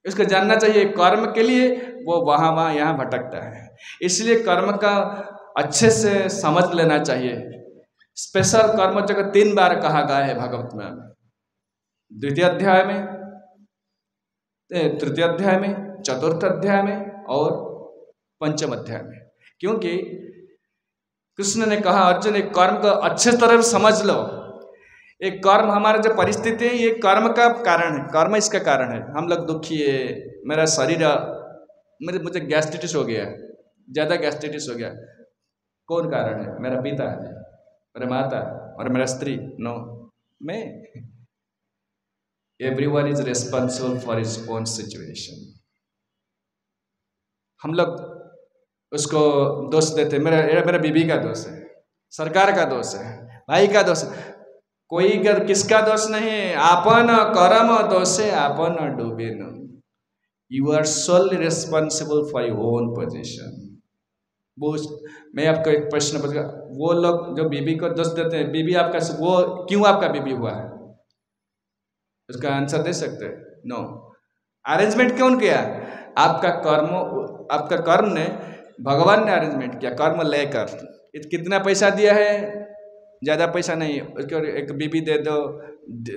इसको जानना चाहिए। कर्म के लिए वो वहाँ यहाँ भटकता है, इसलिए कर्म का अच्छे से समझ लेना चाहिए। स्पेशल कर्म जगह 3 बार कहा गया है भागवत में, 2य अध्याय में, 3य अध्याय में, 4th अध्याय में और 5th अध्याय में। क्योंकि कृष्ण ने कहा अर्जुन एक कर्म को अच्छे तरह समझ लो। एक कर्म हमारा जो परिस्थिति है, ये कर्म का कारण है, कर्म इसका कारण है। हम लोग दुखी है, मेरा शरीर, मुझे गैस्ट्रिटिस हो गया, ज़्यादा गैस्ट्रिटिस हो गया, कौन कारण है? मेरा पिता है, मेरा माता और मेरा स्त्री, नो, मैं। Everyone is responsible for his own situation. हम लोग उसको दोष देते, मेरा बीबी का दोष है, सरकार का दोष है, भाई का दोष है। कोई किसका दोष नहीं, आपन कर्म दोषे आपन डूबे न। You are solely responsible for your own position. वो मैं आपको एक प्रश्न पूछूंगा, वो लोग जो बीबी को दोष देते हैं, बीबी आपका, वो क्यों आपका बीबी हुआ है, उसका आंसर दे सकते हैं? नो। अरेंजमेंट कौन किया? आपका कर्म ने, भगवान ने अरेंजमेंट किया। कर्म लेकर कितना पैसा दिया है, ज़्यादा पैसा नहीं, उसको एक बीबी दे दो,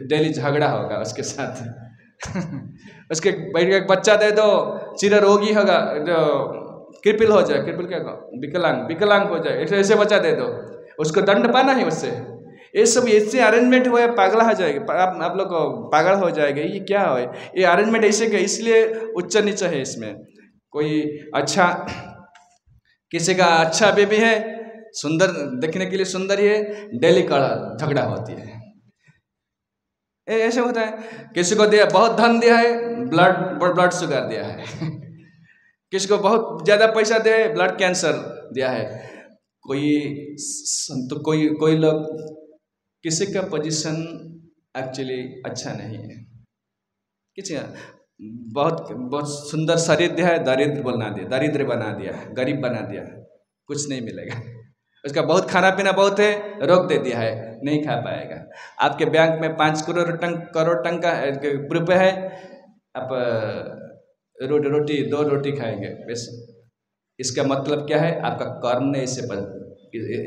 डेली झगड़ा होगा उसके साथ उसके बैठ के एक बच्चा दे दो, चिर रोगी होगा, जो कृपिल हो जाए, कृपिल क्या, विकलांग हो जाए, ऐसे बच्चा दे दो, उसको दंड पाना है उससे। ये सब ऐसे अरेंजमेंट हुआ है, पागल हो जाएगा, आप लोग पागल हो जाएगा, ये क्या हो, ये अरेंजमेंट ऐसे क्या, इसलिए उच्च नीच है इसमें। कोई अच्छा, किसी का अच्छा बेबी है, सुंदर, देखने के लिए सुंदर ही है, डेली झगड़ा होती है, ऐसे होता है। किसी को दिया, बहुत धन दिया है, ब्लड शुगर दिया है किसी को बहुत ज़्यादा पैसा दिया है, ब्लड कैंसर दिया है। कोई संत कोई लोग किसी का पोजीशन एक्चुअली अच्छा नहीं है, किसी बहुत सुंदर शरीर दिया है, दरिद्र बना दिया है, गरीब बना दिया है, कुछ नहीं मिलेगा। उसका बहुत खाना पीना बहुत है, रोक दे दिया है, नहीं खा पाएगा। आपके बैंक में 5 करोड़ टंका रुपये है, आप रोटी 2 रोटी खाएंगे बस। इसका मतलब क्या है? आपका कर्म ने इसे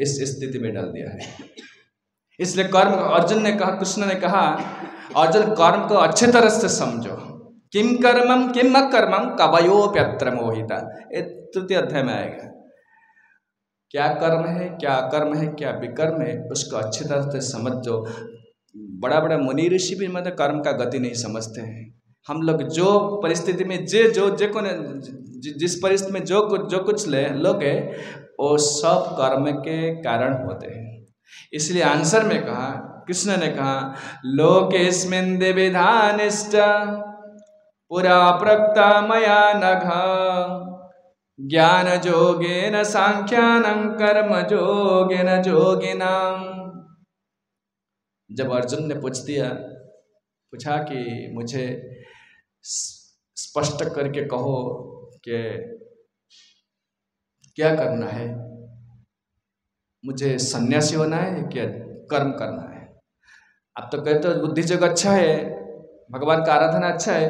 इस स्थिति में डाल दिया है। इसलिए कर्म, अर्जुन ने कहा, कृष्ण ने कहा, अर्जुन कर्म को अच्छे तरह से समझो। किम कर्मम किम अकर्मम कवयोप्यत्र मोहिता, ये 3 अध्याय में आएगा। क्या कर्म है, क्या अकर्म है, क्या विकर्म है, उसको अच्छी तरह से समझो। बड़ा बड़ा मुनि ऋषि भी मतलब कर्म का गति नहीं समझते हैं। हम लोग जो परिस्थिति में जिस परिस्थिति में जो कुछ लोग है, वो सब कर्म के कारण होते हैं। इसलिए आंसर में कहा, कृष्ण ने कहा, लोकेस्मिन् द्विविधानिष्ठ पुरा प्रोक्ता मया नघ ज्ञान योगेन सांख्यानं कर्म योगेन योगिनाम्। जब अर्जुन ने पूछा कि मुझे स्पष्ट करके कहो कि क्या करना है, मुझे सन्यासी होना है क्या कर्म करना है? अब तो कहते हो बुद्धि योग अच्छा है, भगवान का आराधना अच्छा है,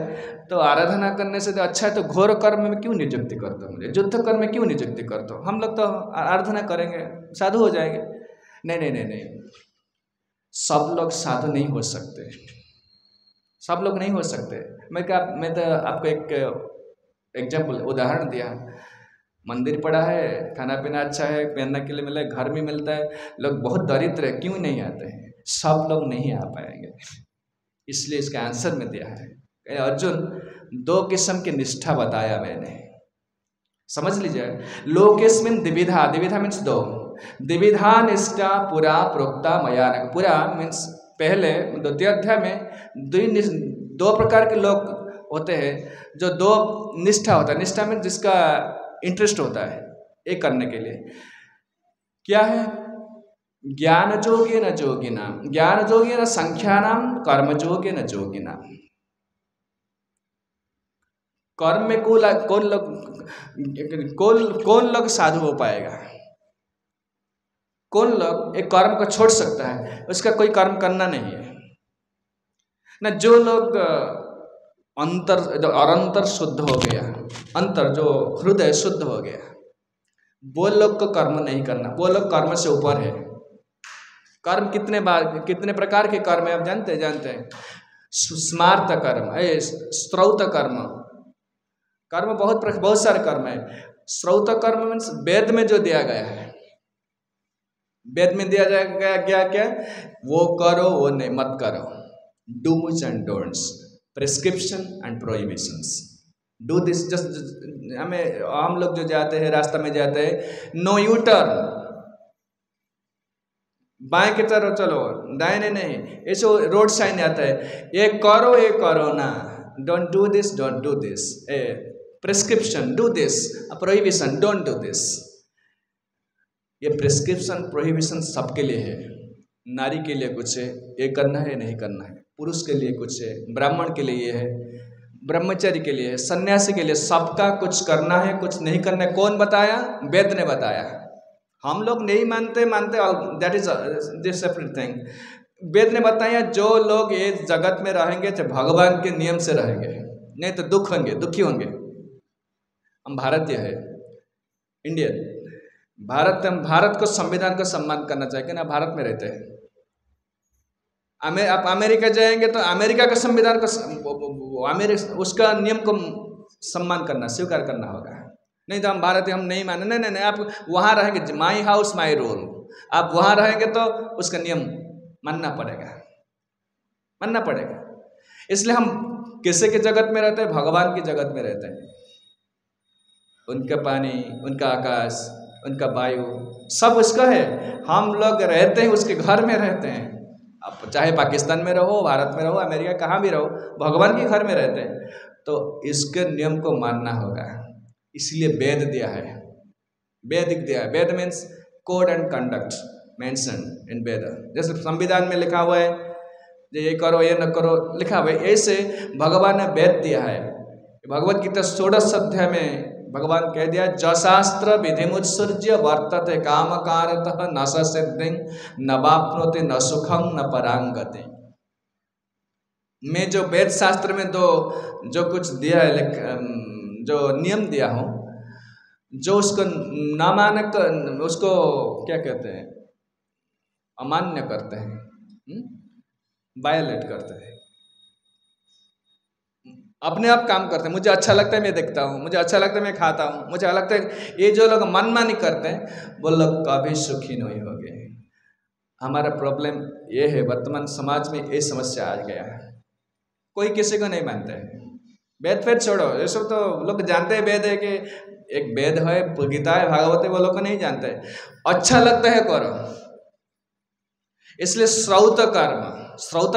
तो आराधना करने से तो अच्छा है, तो घोर कर्म में क्यों नियुक्ति करते हो? मुझे युद्ध कर्म में क्यों नियुक्ति करते हो? हम लोग तो आराधना करेंगे, साधु हो जाएंगे। नहीं, सब लोग साधु नहीं हो सकते, सब लोग नहीं हो सकते। मैं तो आपको एक एग्जाम्पल उदाहरण दिया। मंदिर पड़ा है, खाना पीना अच्छा है, पहनने के लिए मिला है, घर में मिलता है, लोग बहुत दरिद्र है, क्यों नहीं आते हैं? सब लोग नहीं आ पाएंगे। इसलिए इसका आंसर में दिया है। अर्जुन, 2 किस्म की निष्ठा बताया मैंने, समझ लीजिए। लोकेस्मिन् द्विविधा, द्विविधा मीन्स 2, द्विविधा निष्ठा पुरा प्रोक्ता मया नघ। पुरा मीन्स पहले 2 अध्याय में 2 प्रकार के लोग होते हैं, जो 2 निष्ठा होता है। निष्ठा में जिसका इंटरेस्ट होता है एक करने के लिए, क्या है? ज्ञान योगेन योगिनाम, ज्ञान योगेन सांख्यानाम, कर्म योगेन योगिनाम। कर्म में कौन लोग साधु हो पाएगा? कौन लोग एक कर्म को छोड़ सकता है? उसका कोई कर्म करना नहीं है ना। जो लोग अंतर शुद्ध हो गया, अंतर जो हृदय शुद्ध हो गया, वो लोग को कर्म नहीं करना, वो लोग कर्म से ऊपर है। कर्म कितने प्रकार के कर्म है आप जानते हैं? स्मार्त कर्म, श्रौत कर्म, कर्म बहुत सारे कर्म है। श्रौत कर्म मीन्स वेद में जो दिया गया है, वेद में दिया गया क्या? वो करो, वो नहीं मत करो। Dos and don'ts, prescription and prohibitions. Do this, just हम लोग जो जाते हैं, रास्ता में जाते हैं, नो यू टर्न, बाएं की तरफ चलो, दाहिने नहीं। ऐसे रोड साइन आता है, ये करो ना, don't do this, don't do this. Prescription, do this, prohibition, don't do this. ये प्रिस्क्रिप्शन प्रोहिबिशन सबके लिए है। नारी के लिए कुछ है, ये करना है नहीं करना है, पुरुष के लिए कुछ है, ब्राह्मण के लिए ये है, ब्रह्मचारी के लिए है, सन्यासी के लिए, सबका कुछ करना है, कुछ नहीं करना है। कौन बताया? वेद ने बताया। हम लोग नहीं मानते, that is this separate thing. Veda ने बताया जो लोग ये जगत में रहेंगे तो भगवान के नियम से रहेंगे, नहीं तो दुखी होंगे। हम भारतीय है, इंडियन, भारत को, संविधान को सम्मान करना चाहिए ना। भारत में रहते हैं, आप अमेरिका जाएंगे तो अमेरिका के संविधान को, उसका नियम को सम्मान करना, स्वीकार करना होगा। नहीं तो हम भारतीय, हम नहीं माने। नहीं, आप वहाँ रहेंगे, माई हाउस माई रूल, आप वहाँ रहेंगे तो उसका नियम मानना पड़ेगा। इसलिए हम किसी के जगत में रहते हैं? भगवान की जगत में रहते हैं। उनका पानी, उनका आकाश, उनका वायु, सब उसका है। हम लोग रहते हैं, उसके घर में रहते हैं। आप चाहे पाकिस्तान में रहो, भारत में रहो, अमेरिका, कहाँ भी रहो, भगवान के घर में रहते हैं। तो इसके नियम को मानना होगा। इसलिए वेद दिया है। वैदिक दिया है। Veda means code and conduct mention in Veda. जैसे संविधान में लिखा हुआ है ये करो ये न करो लिखा हुआ है, ऐसे भगवान ने वेद दिया है। भगवत गीता 16 अध्याय में भगवान कह दिया जशास्त्र विधिमुत्सृज्य वर्तते काम कारतः न सिद्धिं न वाप्नोति न सुखं न परांगति। मैं जो वेद शास्त्र में जो कुछ दिया है, जो नियम दिया हूँ, जो उसको न मानक उसको क्या कहते हैं, अमान्य करते हैं, वायलेट करते हैं, अपने आप काम करते हैं। मुझे अच्छा लगता है मैं देखता हूँ, मुझे अच्छा लगता है मैं खाता हूँ, मुझे लगता है ये जो लोग मनमानी करते हैं वो लोग कभी सुखी नहीं होंगे। हमारा प्रॉब्लम ये है, वर्तमान समाज में ये समस्या आ गया है, कोई किसी को नहीं मानता है। वेद फेद छोड़ो, ये सब तो लोग जानते हैं वेद है कि एक वेद है, गीता है, भागवत है, वो लोग को नहीं जानते। अच्छा लगता है करो, इसलिए श्रौत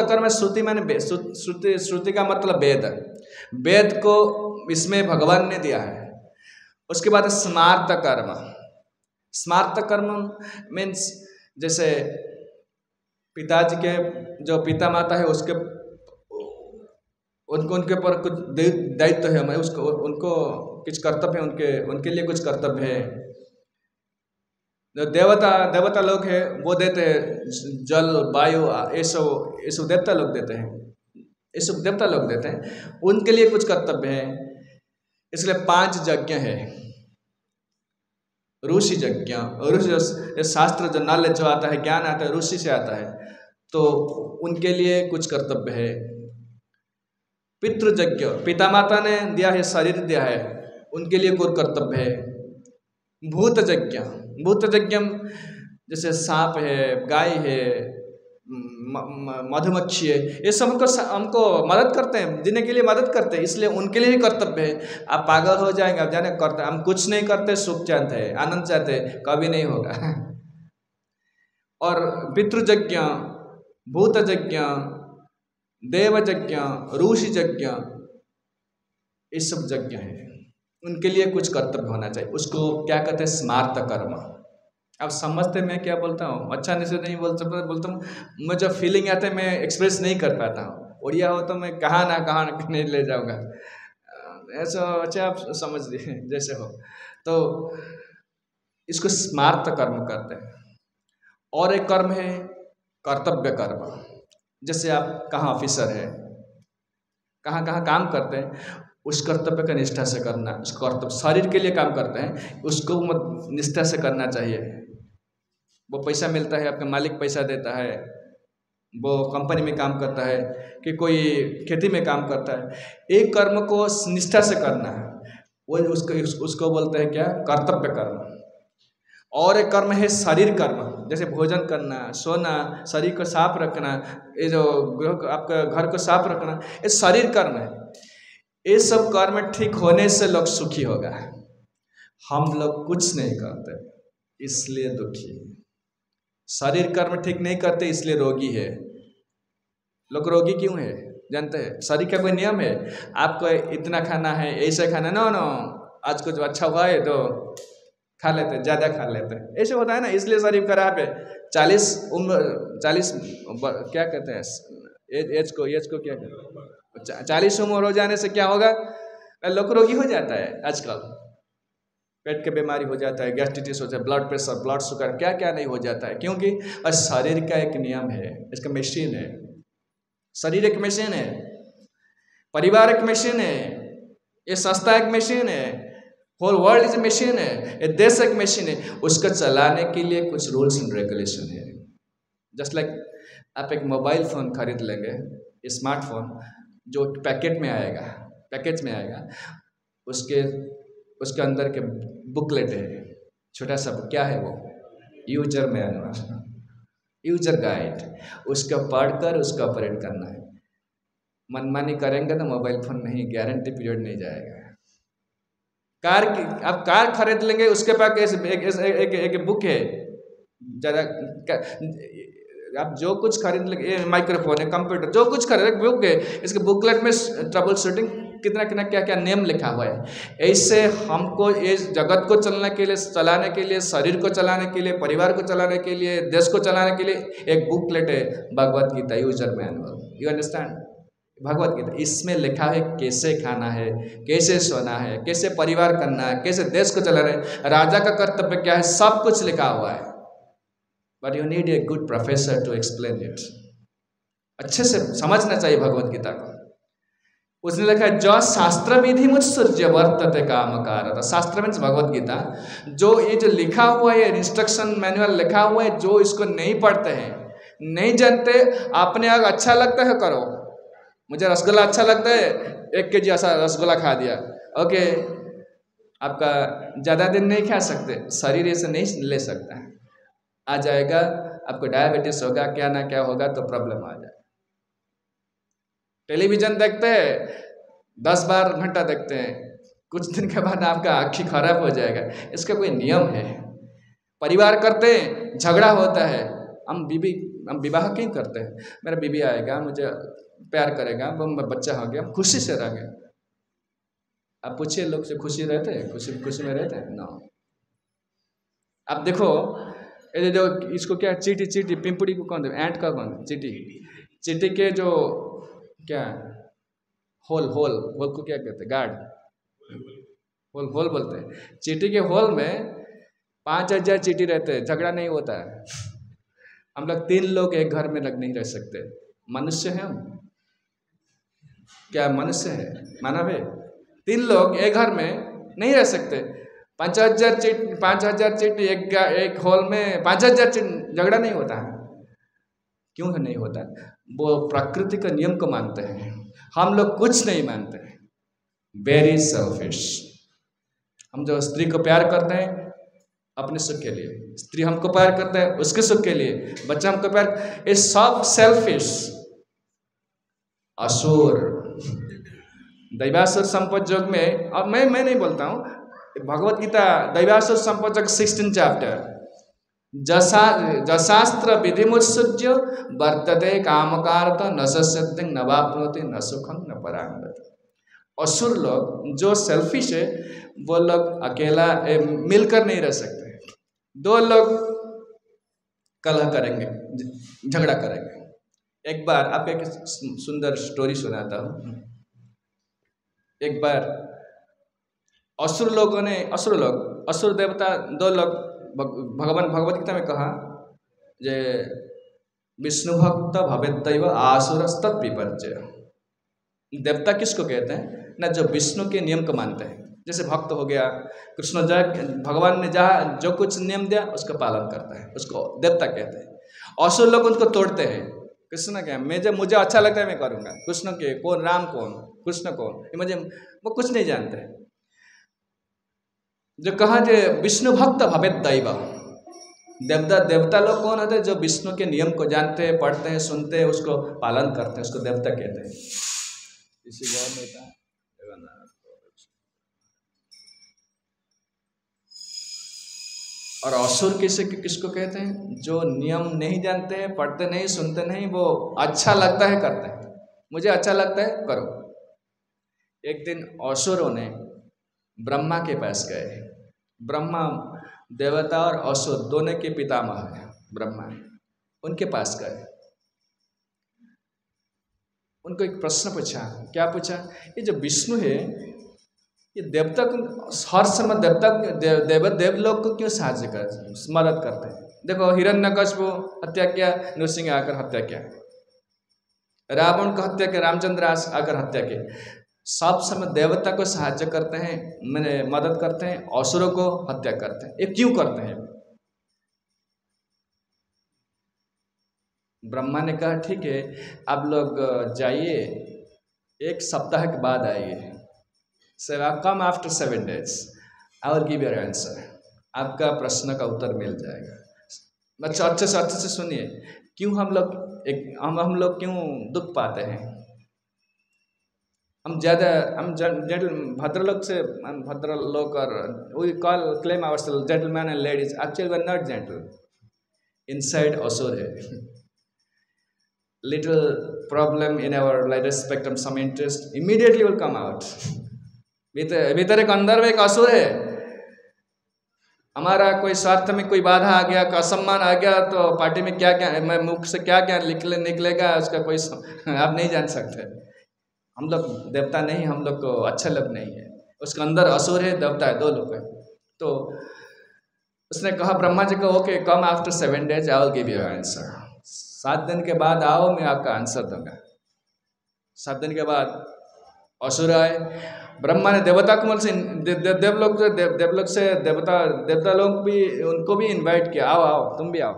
कर्म श्रुति माने श्रुति का मतलब वेद। वेद को इसमें भगवान ने दिया है। उसके बाद स्मार्त कर्म मीन्स जैसे पिताजी के जो पिता माता है उसके उनके ऊपर कुछ दायित्व है, हमें उसको उनको कुछ कर्तव्य है, उनके लिए कुछ कर्तव्य है। जो देवता लोग हैं वो देते हैं जल वायु, ये सब देवता लोग देते हैं, ये सब देवता लोग देते हैं, उनके लिए कुछ कर्तव्य है। इसलिए 5 यज्ञ है। ऋषि यज्ञ, ऋषि शास्त्र जो नॉलेज जो आता है, ज्ञान आता है, ऋषि से आता है, तो उनके लिए कुछ कर्तव्य है। पितृयज्ञ, पिता माता ने दिया है, शरीर दिया है, उनके लिए कोई कर्तव्य है। भूत यज्ञ जैसे सांप है, गाय है, मधुमक्खी है, ये सब हमको मदद करते हैं, जीने के लिए मदद करते हैं, इसलिए उनके लिए कर्तव्य है। आप पागल हो जाएंगे, आप जाने करते, हम कुछ नहीं करते, सुख चाहते हैं, आनंद चाहते हैं, कभी नहीं होगा। और पितृयज्ञ, भूत यज्ञ, देव यज्ञ, ऋषि यज्ञ, ये सब यज्ञ है, उनके लिए कुछ कर्तव्य होना चाहिए। उसको क्या कहते हैं, स्मार्त कर्म। अब समझते मैं क्या बोलता हूँ, अच्छा नहीं बोलता हूँ, मैं जो फीलिंग आते है मैं एक्सप्रेस नहीं कर पाता हूँ। उड़िया हो तो मैं कहाँ ना नहीं ले जाऊँगा, ऐसा अच्छा आप समझ लीजिए जैसे हो। तो इसको स्मार्त कर्म करते हैं। और एक कर्म है कर्तव्य कर्म। जैसे आप कहाँ ऑफिसर है, कहाँ काम करते हैं, उस कर्तव्य का निष्ठा से करना। उस कर्तव्य शरीर के लिए काम करते हैं, उसको निष्ठा से करना चाहिए। वो पैसा मिलता है, आपका मालिक पैसा देता है, वो कंपनी में काम करता है कि कोई खेती में काम करता है, एक कर्म को निष्ठा से करना है, वो उसको बोलते हैं क्या, कर्तव्य कर्म। और एक कर्म है शरीर कर्म, जैसे भोजन करना, सोना, शरीर को साफ रखना, ये जो आपका घर को साफ रखना, ये शरीर कर्म है। ये सब कर्म ठीक होने से लोग सुखी होगा। हम लोग कुछ नहीं करते इसलिए दुखी। शरीर कर्म ठीक नहीं करते इसलिए रोगी है। लोग रोगी क्यों है जानते हैं? शरीर का कोई नियम है, आपको इतना खाना है, ऐसे खाना, नो आज कुछ अच्छा हुआ है तो खा लेते, ज़्यादा खा लेते, ऐसे होता है ना, इसलिए शरीर खराब है। 40 क्या कहते हैं एज को क्या कहते हैं, 40 उम्र हो जाने से क्या होगा, लोग रोगी हो जाता है आजकल। पेट की बीमारी हो जाता है, गैस्ट्रिटिस हो जाता है, ब्लड प्रेशर, ब्लड शुगर, क्या क्या नहीं हो जाता है, क्योंकि शरीर का एक नियम है, इसका मशीन है। शरीर एक मशीन है, परिवार एक मशीन है, ये संस्था एक मशीन है, होल वर्ल्ड इज मशीन है, ये देश एक मशीन है। उसको चलाने के लिए कुछ रूल्स एंड रेगुलेशन है। जस्ट लाइक आप एक मोबाइल फ़ोन खरीद लेंगे, स्मार्टफोन जो पैकेज में आएगा, उसके अंदर के बुकलेट है, छोटा सा, क्या है वो, यूजर मैनुअल, यूजर गाइड, उसको पढ़कर उसको ऑपरेट करना है। मनमानी करेंगे तो मोबाइल फ़ोन नहीं, गारंटी पीरियड नहीं जाएगा। आप कार खरीद लेंगे, उसके पास एक बुक है, ज़्यादा आप जो कुछ खरीद लेंगे, माइक्रोफोन है, कंप्यूटर, जो कुछ खरीद बुक है, इसके बुकलेट में ट्रबल शूटिंग कितना कितना क्या क्या नियम लिखा हुआ है। ऐसे हमको इस जगत को चलाने के लिए, शरीर को चलाने के लिए, परिवार को चलाने के लिए, देश को चलाने के लिए एक बुकलेट है Bhagavad Gita, user manual. You understand? Bhagavad Gita, इसमें लिखा है कैसे खाना है, कैसे सोना है, कैसे परिवार करना है, कैसे देश को चलाना है, राजा का कर्तव्य क्या है, सब कुछ लिखा हुआ है। But you need a good professor to explain it. अच्छे से समझना चाहिए भगवत गीता को। उसने लिखा है जो शास्त्र विधि मुत्सृज्य वर्तते कामकारः। शास्त्र मीन्स भगवत गीता। जो ये जो लिखा हुआ है, इंस्ट्रक्शन मैनुअल लिखा हुआ है, जो इसको नहीं पढ़ते हैं, नहीं जानते, अपने आप अच्छा लगता है करो। मुझे रसगुल्ला अच्छा लगता है, 1 kg ऐसा रसगुल्ला खा दिया, ओके, आपका ज़्यादा दिन नहीं खा सकते, शरीर ऐसे नहीं ले सकता है, आ जाएगा आपको डायबिटीज होगा, क्या ना क्या होगा तो प्रॉब्लम आ जाए। टेलीविजन देखते हैं 10 बार घंटा देखते हैं, कुछ दिन के बाद आपका आँखी खराब हो जाएगा। इसका कोई नियम है। परिवार करते हैं, झगड़ा होता है, हम विवाह क्यों करते हैं? मेरा बीवी आएगा, मुझे प्यार करेगा, बच्चा हो गया, खुशी से रहेंगे। आप पूछिए लोग से, खुशी रहते हैं, खुशी में रहते हैं ना? आप देखो ये जो इसको क्या चीटी पिंपड़ी को कौन, एंट का कौन, चीटी के जो क्या होल को क्या कहते हैं? गार्ड, होल बोलते हैं। चीटी के होल में 5000 चीटी रहते हैं, झगड़ा नहीं होता है। हम लोग 3 लोग एक घर में लग नहीं रह सकते। मनुष्य है हम, क्या मनुष्य है, मानव है? 3 लोग एक घर में नहीं रह सकते। 5000 चीटी एक हॉल में, 5000 झगड़ा नहीं होता है। क्यों नहीं होता? वो प्रकृति का नियम को मानते हैं, हम लोग कुछ नहीं मानते हैं। Very selfish. हम जो स्त्री को प्यार करते हैं अपने सुख के लिए, स्त्री हमको प्यार करते हैं उसके सुख के लिए, बच्चा हमको प्यार, ये सब सेल्फिश। असुर दैवासुर संपद में, अब मैं नहीं बोलता हूँ, भगवत गीता दैवासुर संपद 16 चैप्टर, जशास्त्र विधि मुत्सृज्य वर्तते कामकारत न सिद्धिं न वाप्नोति न सुखं न परांगति। असुर लोग जो सेल्फिश है, वो लोग अकेला मिलकर नहीं रह सकते। 2 लोग कलह करेंगे, झगड़ा करेंगे। एक बार आपको एक सुंदर स्टोरी सुनाता हूँ। एक बार असुर देवता 2 लोग, भगवान भगवत गीता में कहा जे विष्णु भक्त भवेद्दैव आसुरस्तत् विपर्जय। देवता किसको कहते हैं ना? जो विष्णु के नियम को मानते हैं। जैसे भक्त हो गया, कृष्ण भगवान ने जहाँ जो कुछ नियम दिया उसका पालन करता है, उसको देवता कहते हैं। असुर लोग उनको तोड़ते हैं। कृष्ण क्या, मुझे अच्छा लगता है मैं करूँगा, कृष्ण के कौन, राम कौन, कृष्ण कौन, वो कुछ नहीं जानते। जो कहा जे विष्णु भक्त भवेद्दैव, देवता लोग कौन होते हैं? जो विष्णु के नियम को जानते हैं, पढ़ते हैं, सुनते हैं, उसको पालन करते हैं, उसको देवता कहते हैं। इसी गौर में था। और असुर किसको कहते हैं? जो नियम नहीं जानते हैं, पढ़ते नहीं, सुनते नहीं, वो अच्छा लगता है करते हैं, मुझे अच्छा लगता है करो। एक दिन असुरों ने ब्रह्मा के पास गए। ब्रह्मा देवता और असुर दोनों के पितामह है ब्रह्मा, उनके पास गए। उनको एक प्रश्न पूछा। क्या पूछा? ये जो विष्णु है, ये देवता को हर समय देव लोग को क्यों साहाଯ୍य कर, मदद करते हैं? देखो हिरण्यकश्यप हत्या किया, नृसिंह आकर हत्या किया, रावण को हत्या किया, रामचंद्र आकर हत्या किया। सब समय देवता को सहायता करते हैं, मैंने मदद करते हैं, असुरों को हत्या करते हैं। ये क्यों करते हैं? ब्रह्मा ने कहा ठीक है, आप लोग जाइए, 1 सप्ताह के बाद आइए। Come after 7 days, I will give your answer. आपका प्रश्न का उत्तर मिल जाएगा। अच्छा, अच्छे से सुनिए। क्यों हम लोग क्यों दुख पाते हैं? हम भद्र लोग और we claim ourselves gentleman and ladies, actually we are not gentle. Inside असुर है। little problem in our like spectrum, some interest, immediately will come out. भीतर एक अंदर में एक असुर है, हमारा कोई स्वार्थ में कोई बाधा आ गया, कोई असम्मान आ गया, तो पार्टी में क्या क्या, मैं मुख से क्या क्या निकलेगा उसका कोई आप नहीं जान सकते। हम लोग देवता नहीं, हम लोग को अच्छा लोग नहीं है, उसके अंदर असुर है, देवता है, दो लोग है। तो उसने कहा ब्रह्मा जी को, okay come after 7 days I will give you answer. 7 दिन के बाद आओ, मैं आपका आंसर दूंगा। 7 दिन के बाद असुर आए, ब्रह्मा ने देवता कुमल से देवलोक से देवता लोग भी उनको भी इनवाइट किया, आओ आओ तुम भी आओ,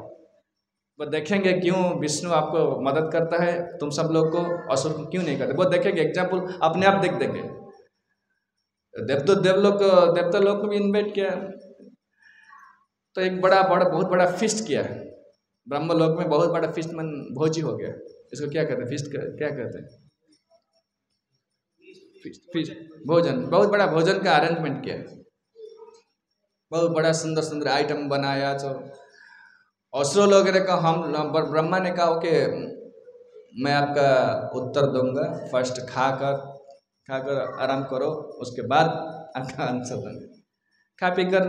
वो देखेंगे क्यों विष्णु आपको मदद करता है, तुम सब लोग को असुर को क्यों नहीं करते, वो देखेंगे, एग्जाम्पल अपने आप देख देंगे। देवता लोग को भी इन्वाइट किया, तो एक बहुत बड़ा फिस्ट किया। ब्रह्मलोक में बहुत बड़ा फिस्ट मन भोजी हो गया। इसको क्या कहते हैं, फिस्ट क्या कहते हैं, फिस्ट भोजन, बहुत बड़ा भोजन का अरेंजमेंट किया, बहुत बड़ा सुंदर सुंदर आइटम बनाया। तो असुर लोग ने कहा, हम ब्रह्मा ने कहा ओके मैं आपका उत्तर दूंगा, फर्स्ट खाकर आराम करो, उसके बाद आपका आंसर दूंगा। खा पीकर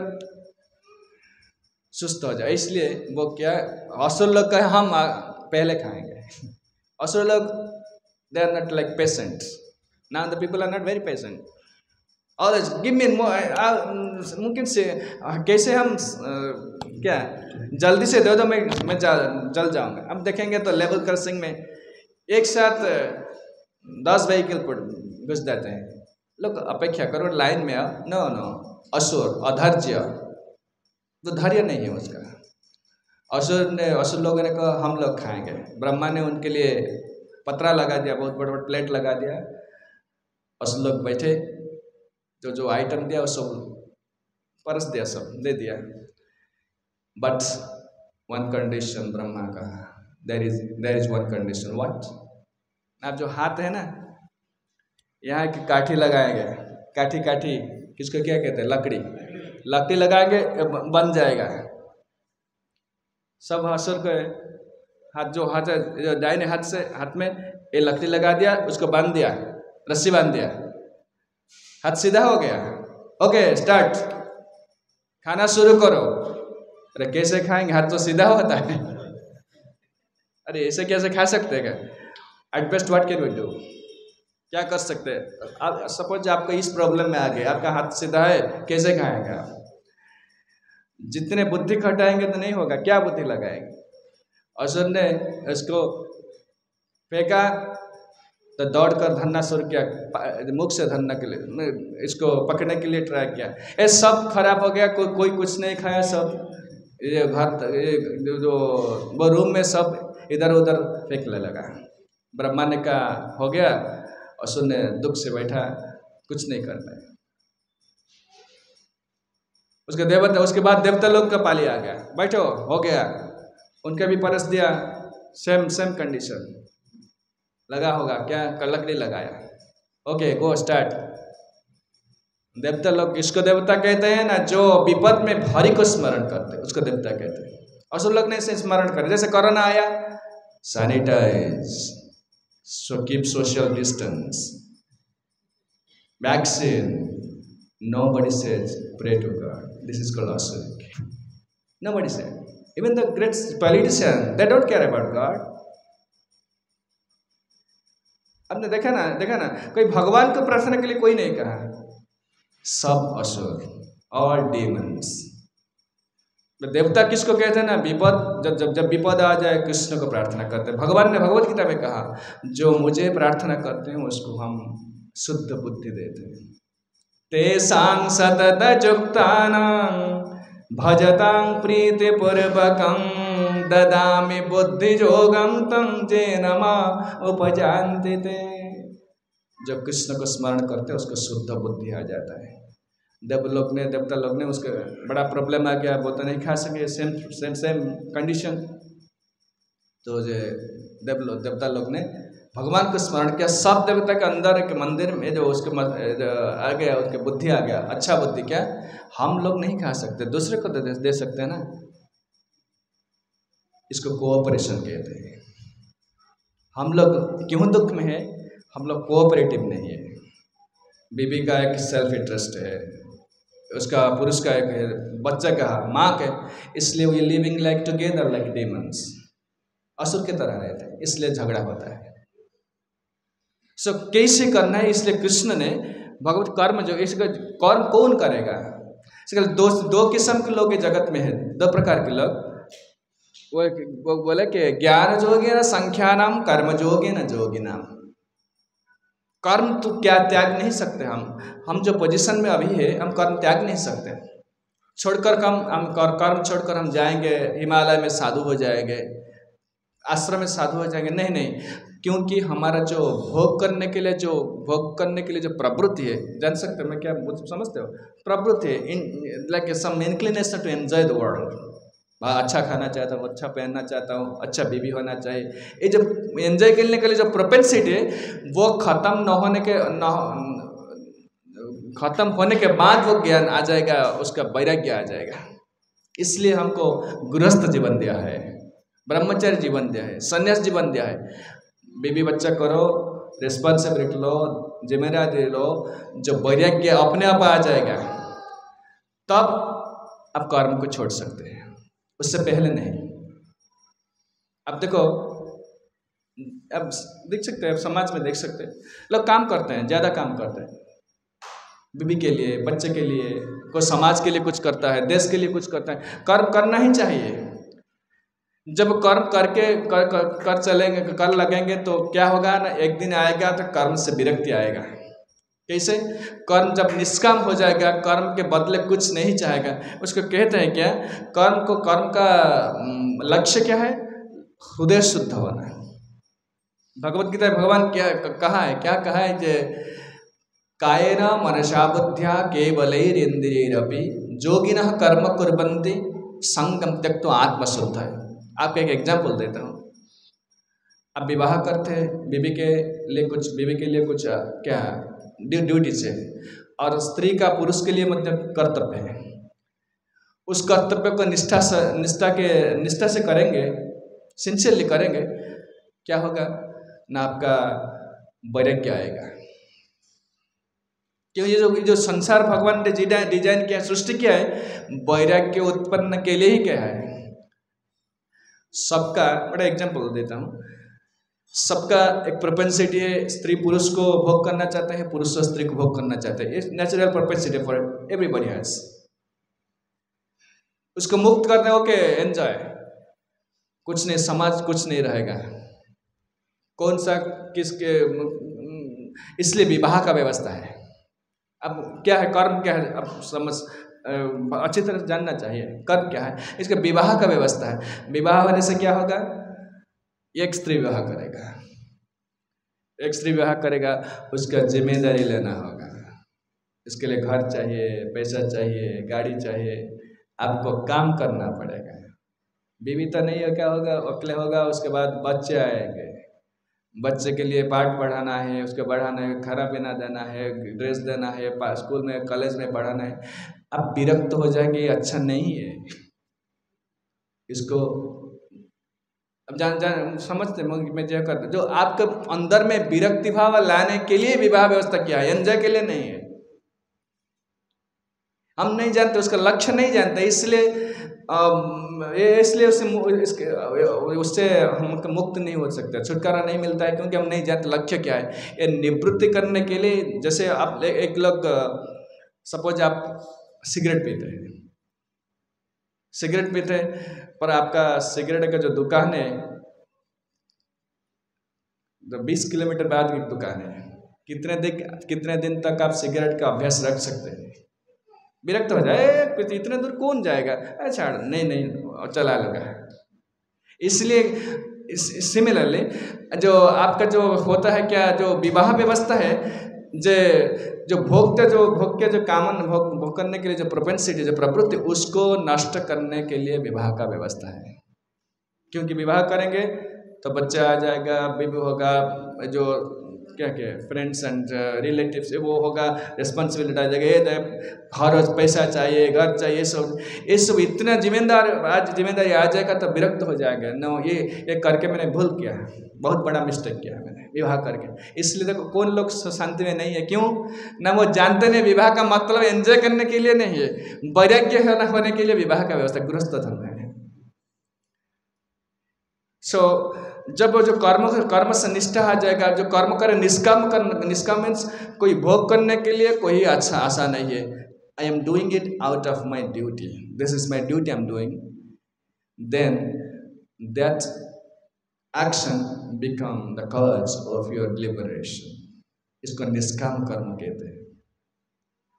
सुस्त हो जाए, इसलिए वो क्या, असुर लोग कहे हम पहले खाएंगे। असुर लोग they are not like patient, now the people are not very patient, always give me मुमकिन से कैसे हम क्या जल्दी से दे दो, मैं जल जाऊंगा। अब देखेंगे तो लेवल क्रॉसिंग में एक साथ 10 व्हीकल घुस जाते हैं लोग, अपेक्षा करो लाइन में आओ, नो असुर अधैर्य, तो धैर्य नहीं है उसका। असुर लोगों ने कहा हम लोग खाएंगे, ब्रह्मा ने उनके लिए पतरा लगा दिया, बहुत बड़ा प्लेट लगा दिया, असुर लोग बैठे, जो आइटम दिया वो सब परस दिया, सब दे दिया। बट वन कंडीशन ब्रह्मा का, there is one condition. What? आप जो हाथ है ना, यहाँ की काठी लगाएंगे, काठी किसको क्या कहते हैं, लकड़ी लगाएंगे बन जाएगा। सब असुर के हाथ, जो दाहिने हाथ में ये लकड़ी लगा दिया, उसको बांध दिया, रस्सी बांध दिया, हाथ सीधा हो गया। ओके स्टार्ट, खाना शुरू करो। अरे कैसे खाएंगे, हाथ तो सीधा होता है। अरे ऐसे कैसे खा सकते हैं? At best what can we do, क्या कर सकते हैं? आप सपोज आपको इस प्रॉब्लम में आ गए, आपका हाथ सीधा है, कैसे खाएंगे आप? जितने बुद्धि खटाएंगे तो नहीं होगा, क्या बुद्धि लगाएंगे? असुर ने इसको फेंका तो दौड़कर धरना शुरू किया, मुख से धरना के लिए, इसको पकड़ने के लिए ट्राई किया। ये सब खराब हो गया, कोई कुछ नहीं खाया, सब ये घर जो वो रूम में सब इधर उधर फेंकने लगा। ब्रह्मा ने कहा हो गया, असुर ने दुख से बैठा, कुछ नहीं कर पाया। उसके बाद देवता लोग का पाली आ गया, बैठो हो गया, उनका भी परस दिया, सेम कंडीशन लगा होगा, क्या लकड़ी लगाया। Okay go start. देवता लोग, इसको देवता कहते हैं ना, जो विपद में भारी को स्मरण करते, उसको देवता कहते हैं। असुर लोग ने इसे स्मरण कर, जैसे कोरोना आया, sanitise, so keep social distance, vaccine, nobody says pray to God, this is called asuric, nobody said, even the great politicians, they don't care about God। आपने देखा ना कोई भगवान को प्रार्थना के लिए कोई नहीं कहा, सब असुर, ऑल डीमंस। देवता किसको कहते हैं ना, विपद, जब विपद आ जाए कृष्ण को प्रार्थना करते हैं। भगवान ने भगवत गीता में कहा, जो मुझे प्रार्थना करते हैं उसको हम शुद्ध बुद्धि देते हैं। तेषां सतत युक्तानां भजतां प्रीति पूर्वकं ददामि बुद्धि योगं तं येन माम् उपजान्ति ते। जब कृष्ण को स्मरण करते हैं उसको शुद्ध बुद्धि आ जाता है। देवता लोग ने उसका बड़ा प्रॉब्लम आ गया, वो तो नहीं खा सके, सेम कंडीशन। तो जो देवता लोग ने भगवान को स्मरण किया। सब देवता के अंदर एक मंदिर में जो उसके आ गया, उसके बुद्धि आ गया, अच्छा बुद्धि। क्या हम लोग नहीं खा सकते, दूसरे को दे सकते हैं ना, इसको कोऑपरेशन कहते हैं। हम लोग क्यों दुख में है? हम लोग कोऑपरेटिव नहीं है। बीबी का एक सेल्फ इंटरेस्ट है, उसका पुरुष का एक है, बच्चा का, माँ का, इसलिए we living like together like demons, असुर की तरह रहते हैं, इसलिए झगड़ा होता है। सो कैसे करना है? इसलिए कृष्ण ने भगवत कर्म जो इसका कर्म कौन करेगा? दो किस्म के लोग जगत में है, दो प्रकार के लोग। वो बोले कि ज्ञान जोगे न संख्या नाम कर्म जोगे न जोगी नाम। कर्म तो क्या त्याग नहीं सकते हम जो पोजीशन में अभी है, हम कर्म त्याग नहीं सकते। छोड़कर हम कर्म छोड़कर हम जाएंगे हिमालय में साधु हो जाएंगे, आश्रम में साधु हो जाएंगे, नहीं, क्योंकि हमारा जो भोग करने के लिए जो प्रवृत्ति है, जान सकते हो मैं क्या समझते हो? प्रवृत्ति है like some inclination to enjoy the world. अच्छा खाना चाहता हूँ, अच्छा पहनना चाहता हूँ, अच्छा बीवी होना चाहिए, ये जब एंजॉय करने के लिए जो प्रोपेंसिटी है वो खत्म होने के बाद वो ज्ञान आ जाएगा, उसका वैराग्य आ जाएगा। इसलिए हमको गृहस्थ जीवन दिया है, ब्रह्मचर्य जीवन दिया है, संन्यास जीवन दिया है। बीबी बच्चा करो, रिस्पॉन्सिबिलिटी लो, जिम्मेदारी लो, जो वैराग्य अपने आप आ जाएगा तब आप कर्म को छोड़ सकते हैं, उससे पहले नहीं। अब देखो, अब देख सकते हैं, समाज में देख सकते हैं, लोग काम करते हैं, ज़्यादा काम करते हैं, बीबी के लिए, बच्चे के लिए, कोई समाज के लिए कुछ करता है, देश के लिए कुछ करता है। कर्म करना ही चाहिए। जब कर्म करके कर चलेंगे, कर लगेंगे तो क्या होगा ना, एक दिन आएगा तो कर्म से विरक्ति आएगा। कैसे? कर्म जब निष्काम हो जाएगा, कर्म के बदले कुछ नहीं चाहेगा, उसको कहते हैं क्या? कर्म का लक्ष्य क्या है? हृदय शुद्ध होना। भगवत गीता में भगवान क्या कहा है कि कायेन मनसा बुद्ध्या केवलैरिंद्रियैरपि योगिनः कर्म कुर्वन्ति संगम त्यक्त्वा आत्मशुद्ध है। आपको एक एग्जाम्पल देता हूँ। आप विवाह करते हैं, बीवी के लिए कुछ क्या ड्यूटीज है, और स्त्री का पुरुष के लिए मतलब कर्तव्य है। उस कर्तव्य को निष्ठा से करेंगे, सिंसियरली करेंगे, क्या होगा ना, आपका वैराग्य आएगा। क्यों? ये जो संसार भगवान ने डिजाइन किया, सृष्टि किया है, वैराग्य उत्पन्न के लिए ही क्या है। सबका बड़ा एग्जाम्पल देता हूँ। सबका एक प्रोपेंसिटी है, स्त्री पुरुष को भोग करना चाहते हैं, पुरुष स्त्री को भोग करना चाहते हैं। ये natural propensity for everybody has. उसको मुक्त करने हो के एंजॉय, कुछ नहीं, समाज कुछ नहीं रहेगा। कौन सा किसके, इसलिए विवाह का व्यवस्था है। अब क्या है कर्म, क्या है, अब समझ अच्छी तरह जानना चाहिए कर्म क्या है। इसका विवाह का व्यवस्था है। विवाह होने से क्या होगा? एक स्त्री विवाह करेगा, उसका जिम्मेदारी लेना होगा। इसके लिए घर चाहिए, पैसा चाहिए, गाड़ी चाहिए, आपको काम करना पड़ेगा। बीवी तो नहीं है, क्या होगा, अकेले होगा। उसके बाद बच्चे आएंगे, बच्चे के लिए पाठ पढ़ाना है, उसके बढ़ाना है, खाना पीना देना है, ड्रेस देना है, स्कूल में कॉलेज में पढ़ाना है। अब विरक्त हो जाएंगे, अच्छा नहीं है। इसको अब जान समझते मैं जो आपके अंदर में विरक्ति भाव लाने के लिए विवाह व्यवस्था किया है, एंजॉय के लिए नहीं है। हम नहीं जानते, उसका लक्ष्य नहीं जानते, इसलिए उससे हम मुक्त नहीं हो सकते, छुटकारा नहीं मिलता है, क्योंकि हम नहीं जानते लक्ष्य क्या है। ये निवृत्ति करने के लिए, जैसे आप एक लोग सपोज आप सिगरेट पीते हैं, पर आपका सिगरेट का जो दुकान है, 20 किलोमीटर बाद की दुकान है, कितने दिन तक आप सिगरेट का अभ्यास रख सकते हैं? विरक्त हो जाए, इतने दूर कौन जाएगा, अच्छा नहीं चला लगा। इसलिए सिमिलरली जो आपका जो होता है क्या, जो विवाह व्यवस्था है, जो भोग के जो कामन भोग करने के लिए जो प्रोपेंसिटी, जो प्रवृत्ति, उसको नष्ट करने के लिए विवाह का व्यवस्था है। क्योंकि विवाह करेंगे तो बच्चा आ जाएगा, बीवी होगा, जो क्या क्या फ्रेंड्स एंड रिलेटिव्स, वो होगा रिस्पॉन्सिबिलिटी आ जाएगा, हर रोज पैसा चाहिए, घर चाहिए, ये सब इतना जिम्मेदारी आ जाएगा तो विरक्त हो जाएगा। नो, ये करके मैंने भूल किया, बहुत बड़ा मिस्टेक किया मैंने विवाह करके। इसलिए देखो कौन लोग शांति में नहीं है, क्यों ना? वो जानते नहीं विवाह का मतलब एंजॉय करने के लिए नहीं है, वैराग्य होने के लिए विवाह का व्यवस्था गृहस्थ धर्म है। सो जब वो जो कर्म से निष्ठा आ जाएगा, जो कर्म करे निष्काम मीन्स कोई भोग करने के लिए कोई अच्छा आशा नहीं है। I am doing it out of my duty, this is my duty I am doing, then that action become the cause of your liberation. इसको निष्काम कर्म कहते हैं,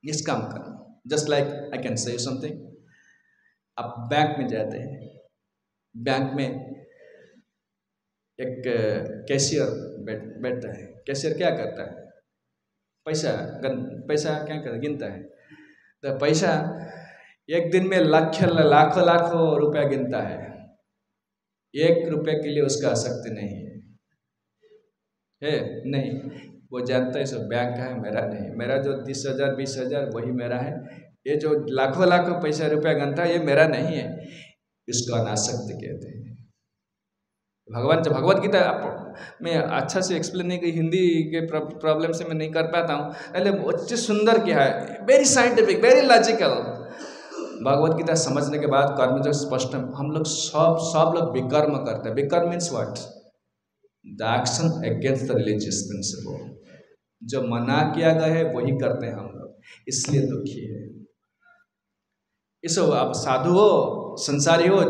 निष्काम कर्म। Just like I can say something, आप बैंक में जाते हैं, बैंक में एक कैशियर बैठता है। कैशियर क्या करता है? पैसा क्या करता है? गिनता है। तो पैसा एक दिन में लाखों रुपया गिनता है, 1 रुपये के लिए उसका आसक्ति नहीं है नहीं। वो जानता है सब बैंक का है, मेरा नहीं। मेरा जो 10,000 20,000 वही मेरा है, ये जो लाखों पैसा रुपया गिनता है ये मेरा नहीं है। इसको अनासक्ति कहते हैं। भगवान जब भगवत गीता मैं अच्छा से एक्सप्लेन नहीं की, हिंदी के प्रॉब्लम से मैं नहीं कर पाता हूँ, पहले अच्छे सुंदर क्या है, very scientific, very logical. Bhagavad Gita समझने के बाद कर्म जो स्पष्ट है, हम लोग सब लोग विकर्म करते हैं। विकर्म means what? The action against the religious principle. जो मना किया गया है वही करते हैं हम लोग, इसलिए दुखी है। इसो आप साधु हो, संसारी हो,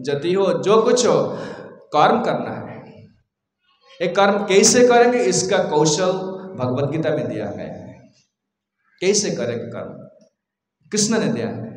जति हो, जो कुछ हो, कर्म करना है। एक कर्म कैसे करेंगे इसका कौशल भगवत गीता में दिया गया है। कैसे करेंगे कर्म, कृष्ण ने दिया है।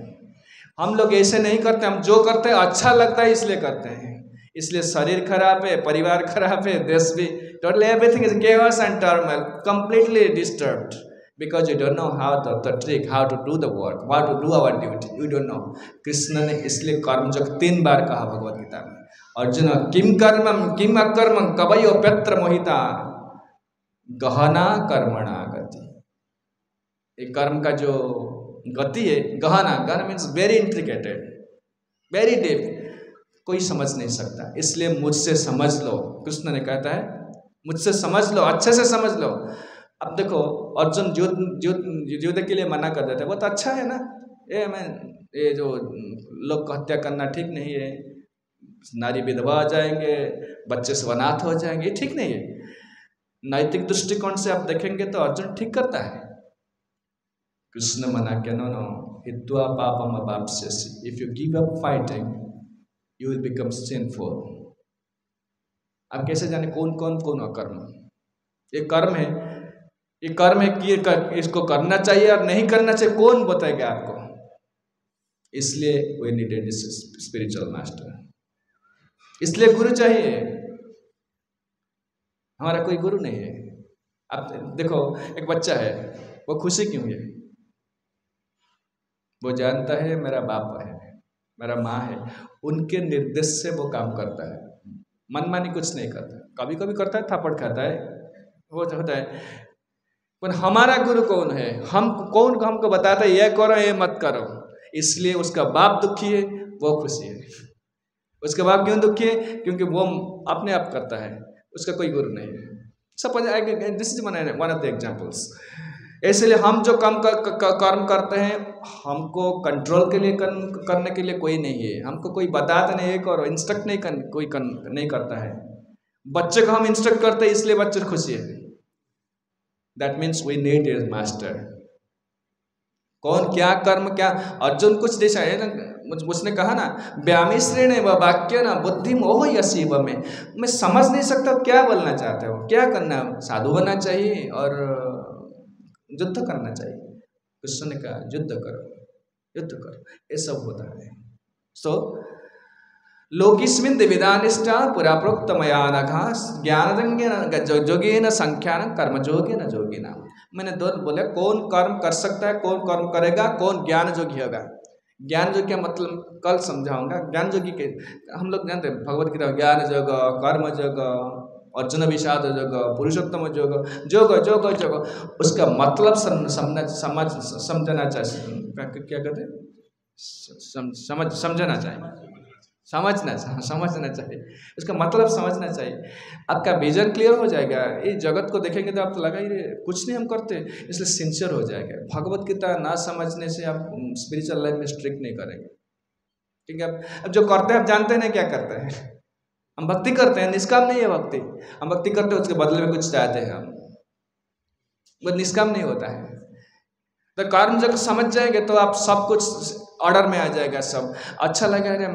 हम लोग ऐसे नहीं करते, हम जो करते हैं अच्छा लगता है इसलिए करते हैं। इसलिए शरीर खराब है, परिवार खराब है, देश भी, totally everything is chaos and turmoil, completely disturbed because you don't know how the trick, how to do the work, how to do our duty, you don't know। Krishna ने इसलिए कर्म जो 3 बार कहा भगवत गीता में। अर्जुन किम कर्मम किम अकर्मं कवयोप्यत्र मोहिता गहना कर्मणा गति। ये कर्म का जो गति है, गहना means very intricated, very deep, कोई समझ नहीं सकता। इसलिए मुझसे समझ लो, कृष्ण ने कहता है मुझसे समझ लो, अच्छे से समझ लो। अब देखो अर्जुन युद्ध के लिए मना कर देते हैं, वो तो अच्छा है ना, ये जो लोग को हत्या करना ठीक नहीं है, नारी विधवा हो जाएंगे, बच्चे से अनाथ हो जाएंगे, ठीक नहीं है। नैतिक दृष्टिकोण से आप देखेंगे तो अर्जुन ठीक करता है। कृष्ण मना के नो हित्वा पापम अवाप्स्यसि, if you give up fighting you will become sinful. आप कैसे जाने कौन अकर्म? ये कर्म है, ये कर्म है कि इसको करना चाहिए और नहीं करना चाहिए, कौन बताएगा आपको? इसलिए वी नीडेड स्पिरिचुअल मास्टर, इसलिए गुरु चाहिए। हमारा कोई गुरु नहीं है। आप देखो एक बच्चा है, वो खुशी क्यों है? वो जानता है मेरा बाप है, मेरा माँ है, उनके निर्देश से वो काम करता है, मनमानी कुछ नहीं करता। कभी कभी करता है, थप्पड़ खाता है, वो होता है। पर हमारा गुरु कौन है? कौन हमको बताता है ये करो ये मत करो? इसलिए उसका बाप दुखी है, वो खुशी है। उसके बाप क्यों दुखी है? क्योंकि वो अपने आप करता है, उसका कोई गुरु नहीं है। Suppose this is one of the examples. इसलिए हम जो कर्म करते हैं, हमको कंट्रोल के लिए करने के लिए कोई नहीं है। हमको कोई बताता नहीं, एक और इंस्ट्रक्ट नहीं करता है। बच्चे को हम इंस्ट्रक्ट करते हैं, इसलिए बच्चे खुशी है। That means we need a master. कौन क्या कर्म क्या? अर्जुन कुछ देश है ना, उसने कहा ना, व्यामिश्रेण व वाक्य ना बुद्धि मोह यसीब में। मैं समझ नहीं सकता क्या बोलना चाहते हो, क्या करना? साधु बनना चाहिए और युद्ध करना चाहिए। कृष्ण ने कहा युद्ध करो, ये सब होता है। सो लोकिस्मिन् द्विविधानिष्ठा पुरा प्रोक्त मया नघा ज्ञान जोगेन संख्यान कर्मयोगेन जोगिना। मैंने दो बोले कौन कर्म कर सकता है, कौन कर्म करेगा, कौन ज्ञान जोगी होगा। ज्ञान जोगी का मतलब कल समझाऊंगा। ज्ञान जोगी के हम लोग जानते हैं, भगवत गीता ज्ञान योग, कर्म योग, अर्जुन विषाद योग, पुरुषोत्तम योग, योग योग योग, उसका मतलब समझना चाहिए। क्या कहते हैं? समझना चाहिए, समझना चाहिए, उसका मतलब समझना चाहिए। आपका विजन क्लियर हो जाएगा। ये जगत को देखेंगे तो आपको लगा ये कुछ नहीं हम करते, इसलिए सिंसियर हो जाएगा। भगवत गीता ना समझने से आप स्पिरिचुअल लाइफ में स्ट्रिक्ट नहीं करेंगे। ठीक है, अब जो करते हैं आप जानते हैं क्या करते हैं। हम भक्ति करते हैं, निष्काम नहीं है भक्ति। हम भक्ति करते हैं, उसके बदले में कुछ चाहते हैं हम, वो निष्काम नहीं होता है। तो कर्म जब समझ जाएंगे तो आप सब कुछ ऑर्डर में आ जाएगा, सब अच्छा लगेगा।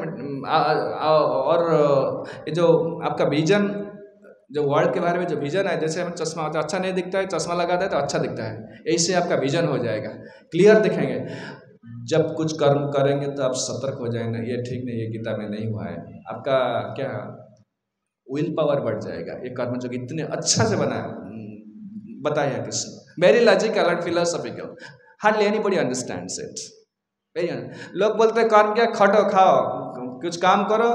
और ये जो आपका विजन, जो वर्ल्ड के बारे में जो विजन है, जैसे हमें चश्मा होता है, अच्छा नहीं दिखता है, चश्मा लगाता है तो अच्छा दिखता है, ऐसे आपका विजन हो जाएगा, क्लियर दिखेंगे। जब कुछ कर्म करेंगे तो आप सतर्क हो जाएंगे, ये ठीक नहीं, ये गीता में नहीं हुआ है। आपका क्या विल पावर बढ़ जाएगा। ये कर्म जो इतने अच्छा से बना बताया है Krishna, very logical and philosophical, hardly anybody understands it. लोग बोलते हैं कर्म क्या, खटो खाओ, कुछ काम करो,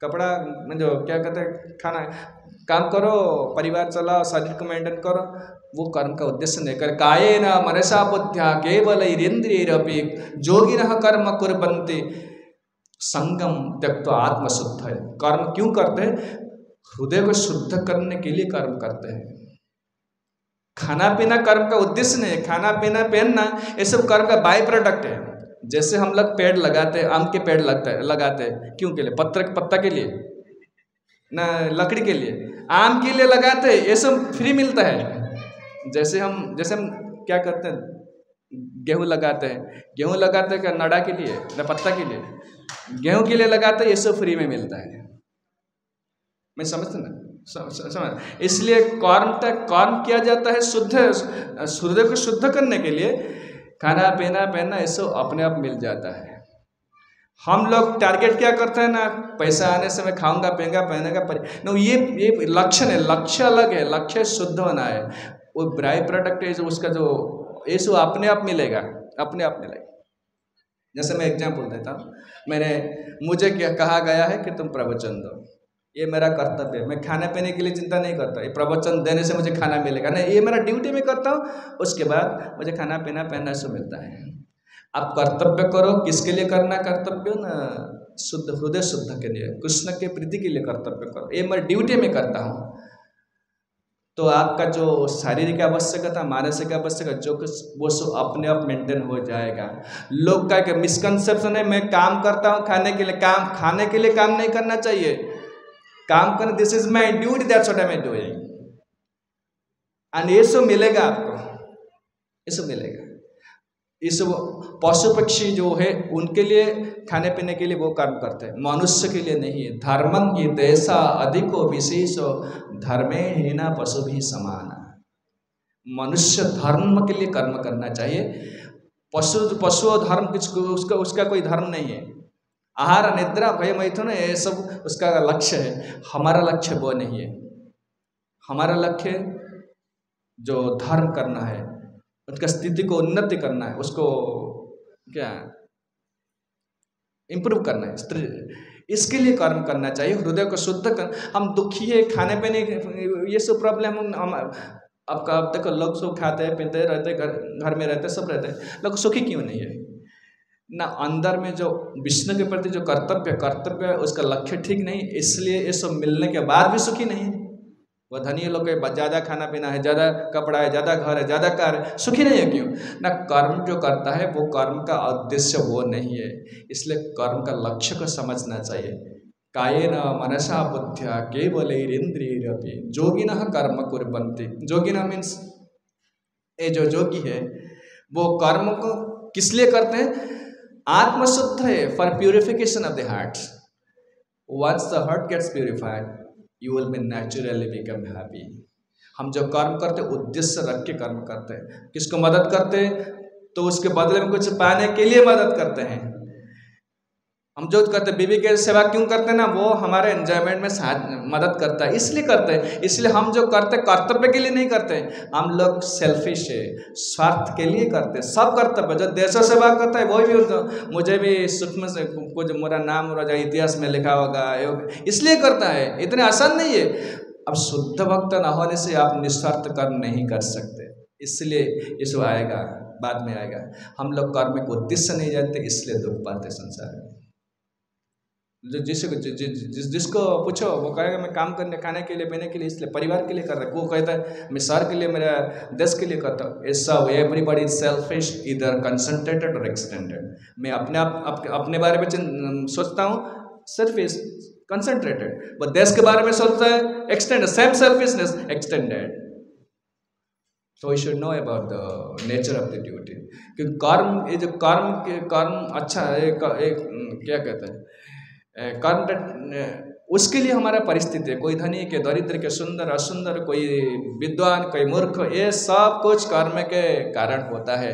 कपड़ा में जो क्या कहते हैं खाना, काम करो, परिवार चलाओ, शरीर को मेंटेन करो, वो कर्म का उद्देश्य नहीं कर। कायेन मनसा बुद्ध्या केवलैरिन्द्रियैरपि योगिनः कर्म कुर्वन्ति संगम त्यक्त्वा आत्मशुद्ध है। कर्म क्यों करते हैं? हृदय को शुद्ध करने के लिए कर्म करते हैं। खाना पीना कर्म का उद्देश्य नहीं है। खाना पीना पहनना ये सब कर्म का बाय प्रोडक्ट है। जैसे हम लोग पेड़ लगाते हैं, आम के पेड़ लगाते हैं, क्यों के लिए? पत्ता के लिए ना, लकड़ी के लिए? आम के लिए लगाते हैं, ये सब फ्री मिलता है। जैसे हम क्या करते हैं, गेहूँ लगाते हैं क्या नड़ा के लिए ना पत्ता के लिए? गेहूँ के लिए लगाते हैं, ये सब फ्री में मिलता है। मैं समझते ना, समझ। इसलिए कर्म किया जाता है शुद्ध, हृदय को शुद्ध करने के लिए। खाना पीना पहनना ये सब अपने आप मिल जाता है। हम लोग टारगेट क्या करते हैं ना, पैसा आने से मैं खाऊंगा पीऊंगा पहनेगा नो, ये लक्ष्य है, लक्ष्य अलग है। लक्ष्य शुद्ध होना है, वो बाय प्रोडक्ट है, उसका जो ये सब अपने आप मिलेगा, अपने आप मिलेगा। जैसे मैं एग्जाम्पल देता हूँ, मुझे क्या कहा गया है कि तुम प्रवचन दो, ये मेरा कर्तव्य है। मैं खाने पीने के लिए चिंता नहीं करता, ये प्रवचन देने से मुझे खाना मिलेगा नहीं, ये मेरा ड्यूटी में करता हूँ, उसके बाद मुझे खाना पीना पहनना से मिलता है। आप कर्तव्य करो, किसके लिए करना कर्तव्य ना? शुद्ध, हृदय शुद्ध के लिए, कृष्ण के प्रीति के लिए कर्तव्य करो, ये मैं ड्यूटी में करता हूँ। तो आपका जो शारीरिक आवश्यकता, मानसिक आवश्यकता, जो कुछ वो सब अपने आप मेंटेन हो जाएगा। लोग का मिसकंसेप्शन है, मैं काम करता हूँ खाने के लिए, खाने के लिए काम नहीं करना चाहिए। काम करना, this is my duty, that's what I am doing, and ये सब मिलेगा आपको, ये सब मिलेगा। ये सब पशु पक्षी जो है उनके लिए खाने पीने के लिए वो काम करते हैं, मनुष्य के लिए नहीं है। धर्मं की देशा अधिको विशेषो धर्मे हीना पशु भी समान। मनुष्य धर्म के लिए कर्म करना चाहिए। पशु धर्म उसका कोई धर्म नहीं है। आहार निद्रा भय मैथुन ये सब उसका लक्ष्य है, हमारा लक्ष्य वो नहीं है। हमारा लक्ष्य जो धर्म करना है, उसका स्थिति को उन्नति करना है, उसको क्या इम्प्रूव करना है, इसके लिए कर्म करना चाहिए। हृदय को शुद्ध कर, हम दुखी है, खाने पीने ये सब प्रॉब्लम हम आपका अब तक लोग सब खाते हैं पीते रहते, घर में रहते, सब रहते हैं, लोग सुखी क्यों नहीं है ना? अंदर में जो विष्णु के प्रति जो कर्तव्य है, उसका लक्ष्य ठीक नहीं, इसलिए ये सब मिलने के बाद भी सुखी नहीं है। वह धनी लोग के ज़्यादा खाना पीना है, ज़्यादा कपड़ा है, ज़्यादा घर है, ज़्यादा कार है, सुखी नहीं है क्यों ना? कर्म जो करता है वो कर्म का उद्देश्य वो नहीं है, इसलिए कर्म का लक्ष्य को समझना चाहिए। कायेन मनसा बुद्ध्या केवलैरिन्द्रियैरपि योगिनः कर्म कुर्वन्ति। योगिनः मीन्स ये जो योगी है वो कर्म को किस लिए करते हैं? आत्मशुद्ध है, for purification of the heart. Once the heart gets purified you will be naturally become happy. हम जो कर्म करते उद्देश्य रख के कर्म करते हैं, किसको मदद करते हैं तो उसके बदले में कुछ पाने के लिए मदद करते हैं। हम जो करते बीवी की सेवा क्यों करते हैं ना, वो हमारे एंजॉयमेंट में मदद करता है, इसलिए करते हैं। इसलिए हम जो करते कर्तव्य के लिए नहीं करते, हम लोग सेल्फिश है, स्वार्थ के लिए करते। सब कर्तव्य जो देश सेवा करता है वो भी मुझे भी सूक्ष्म से कुछ मेरा नाम राजा इतिहास में लिखा होगा, इसलिए करता है। इतने आसान नहीं है। अब शुद्ध भक्त न होने से आप निस्वार्थ कर्म नहीं कर सकते, इसलिए ये सब आएगा, बाद में आएगा। हम लोग कर्म को उद्देश्य नहीं जानते, इसलिए दुख पाते संसार में। जो जिसको पूछो वो कहेगा मैं काम करने, खाने के लिए, पीने के लिए, इसलिए परिवार के लिए कर रहा है। वो कहता है मैं शहर के लिए, मेरा देश के लिए करता हूँ। ये सब एवरीबॉडी इज सेल्फिश, इधर कंसंट्रेटेड और एक्सटेंडेड। मैं अपने बारे में सोचता हूँ, सेल्फिश कंसंट्रेटेड, वो देश के बारे में सोचता है extended, same selfishness extended. So we should know about the nature of the duty। क्योंकि कर्म, ये जो कर्म अच्छा है, क्या कहते हैं, कर्म उसके लिए हमारा परिस्थिति है। कोई धनी के दरिद्र के, सुंदर असुंदर, कोई विद्वान कोई मूर्ख, ये सब कुछ कर्म के कारण होता है।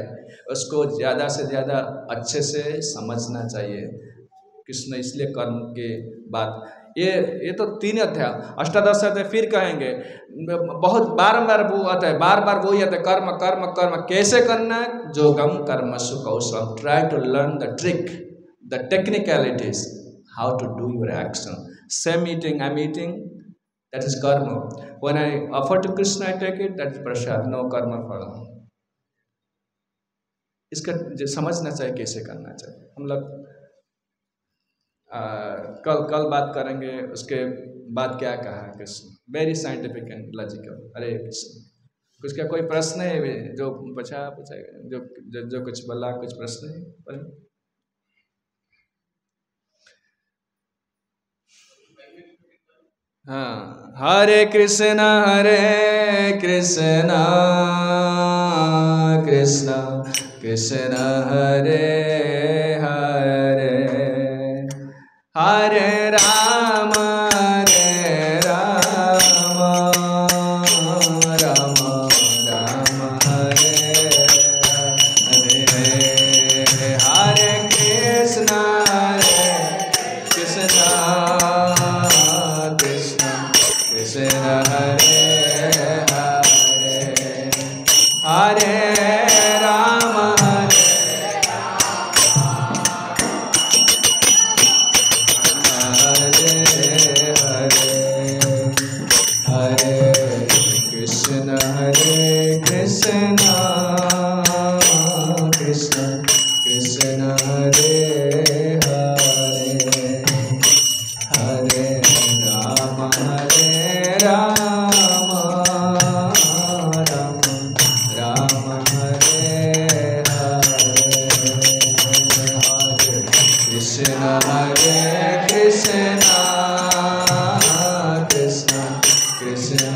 उसको ज़्यादा से ज़्यादा अच्छे से समझना चाहिए। कृष्ण इसलिए कर्म के बाद ये तो 3 अध्याय, अष्टादश अध्याय फिर कहेंगे, बहुत बारंबार वो आता है, बार बार वही आता है, कर्म कर्म कर्म। कैसे करना है? जोगम कर्मसु कौशलम, try to learn the trick, the technicalities, how to do your action. Same eating, I'm eating, that is karma. When I offer to Krishna, I take it, that is prasad, no karma phala। इसका समझना चाहिए कैसे करना चाहिए। हम लोग कल बात करेंगे। उसके बाद क्या कहा Krishna, very scientific and logical. Hare Krishna. कुछ क्या कोई प्रश्न है जो पूछेगा, जो कुछ बोला, कुछ प्रश्न है? हाँ, हरे कृष्ण कृष्ण कृष्ण हरे हरे, हरे राम राम राम हरे हरे, हरे कृष्ण कृष्ण कृष्ण हरे हरे, हरे राम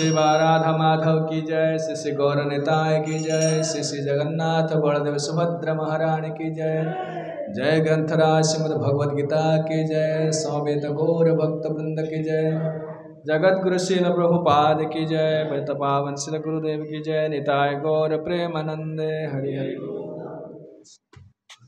श्री राधा माधव की जय, श्री श्री गौर निताय की जय, श्री श्री जगन्नाथ बलदेव सुभद्रा महारानी की जय। जय ग्रंथराज श्रीमद् भगवद गीता की जय, सौवेत गौर भक्त वृंद की जय। जगत गुरु श्रील प्रभुपाद की जय, पतित पावन श्री गुरुदेव की जय। निताय गौर प्रेमानंदे हरि हरि।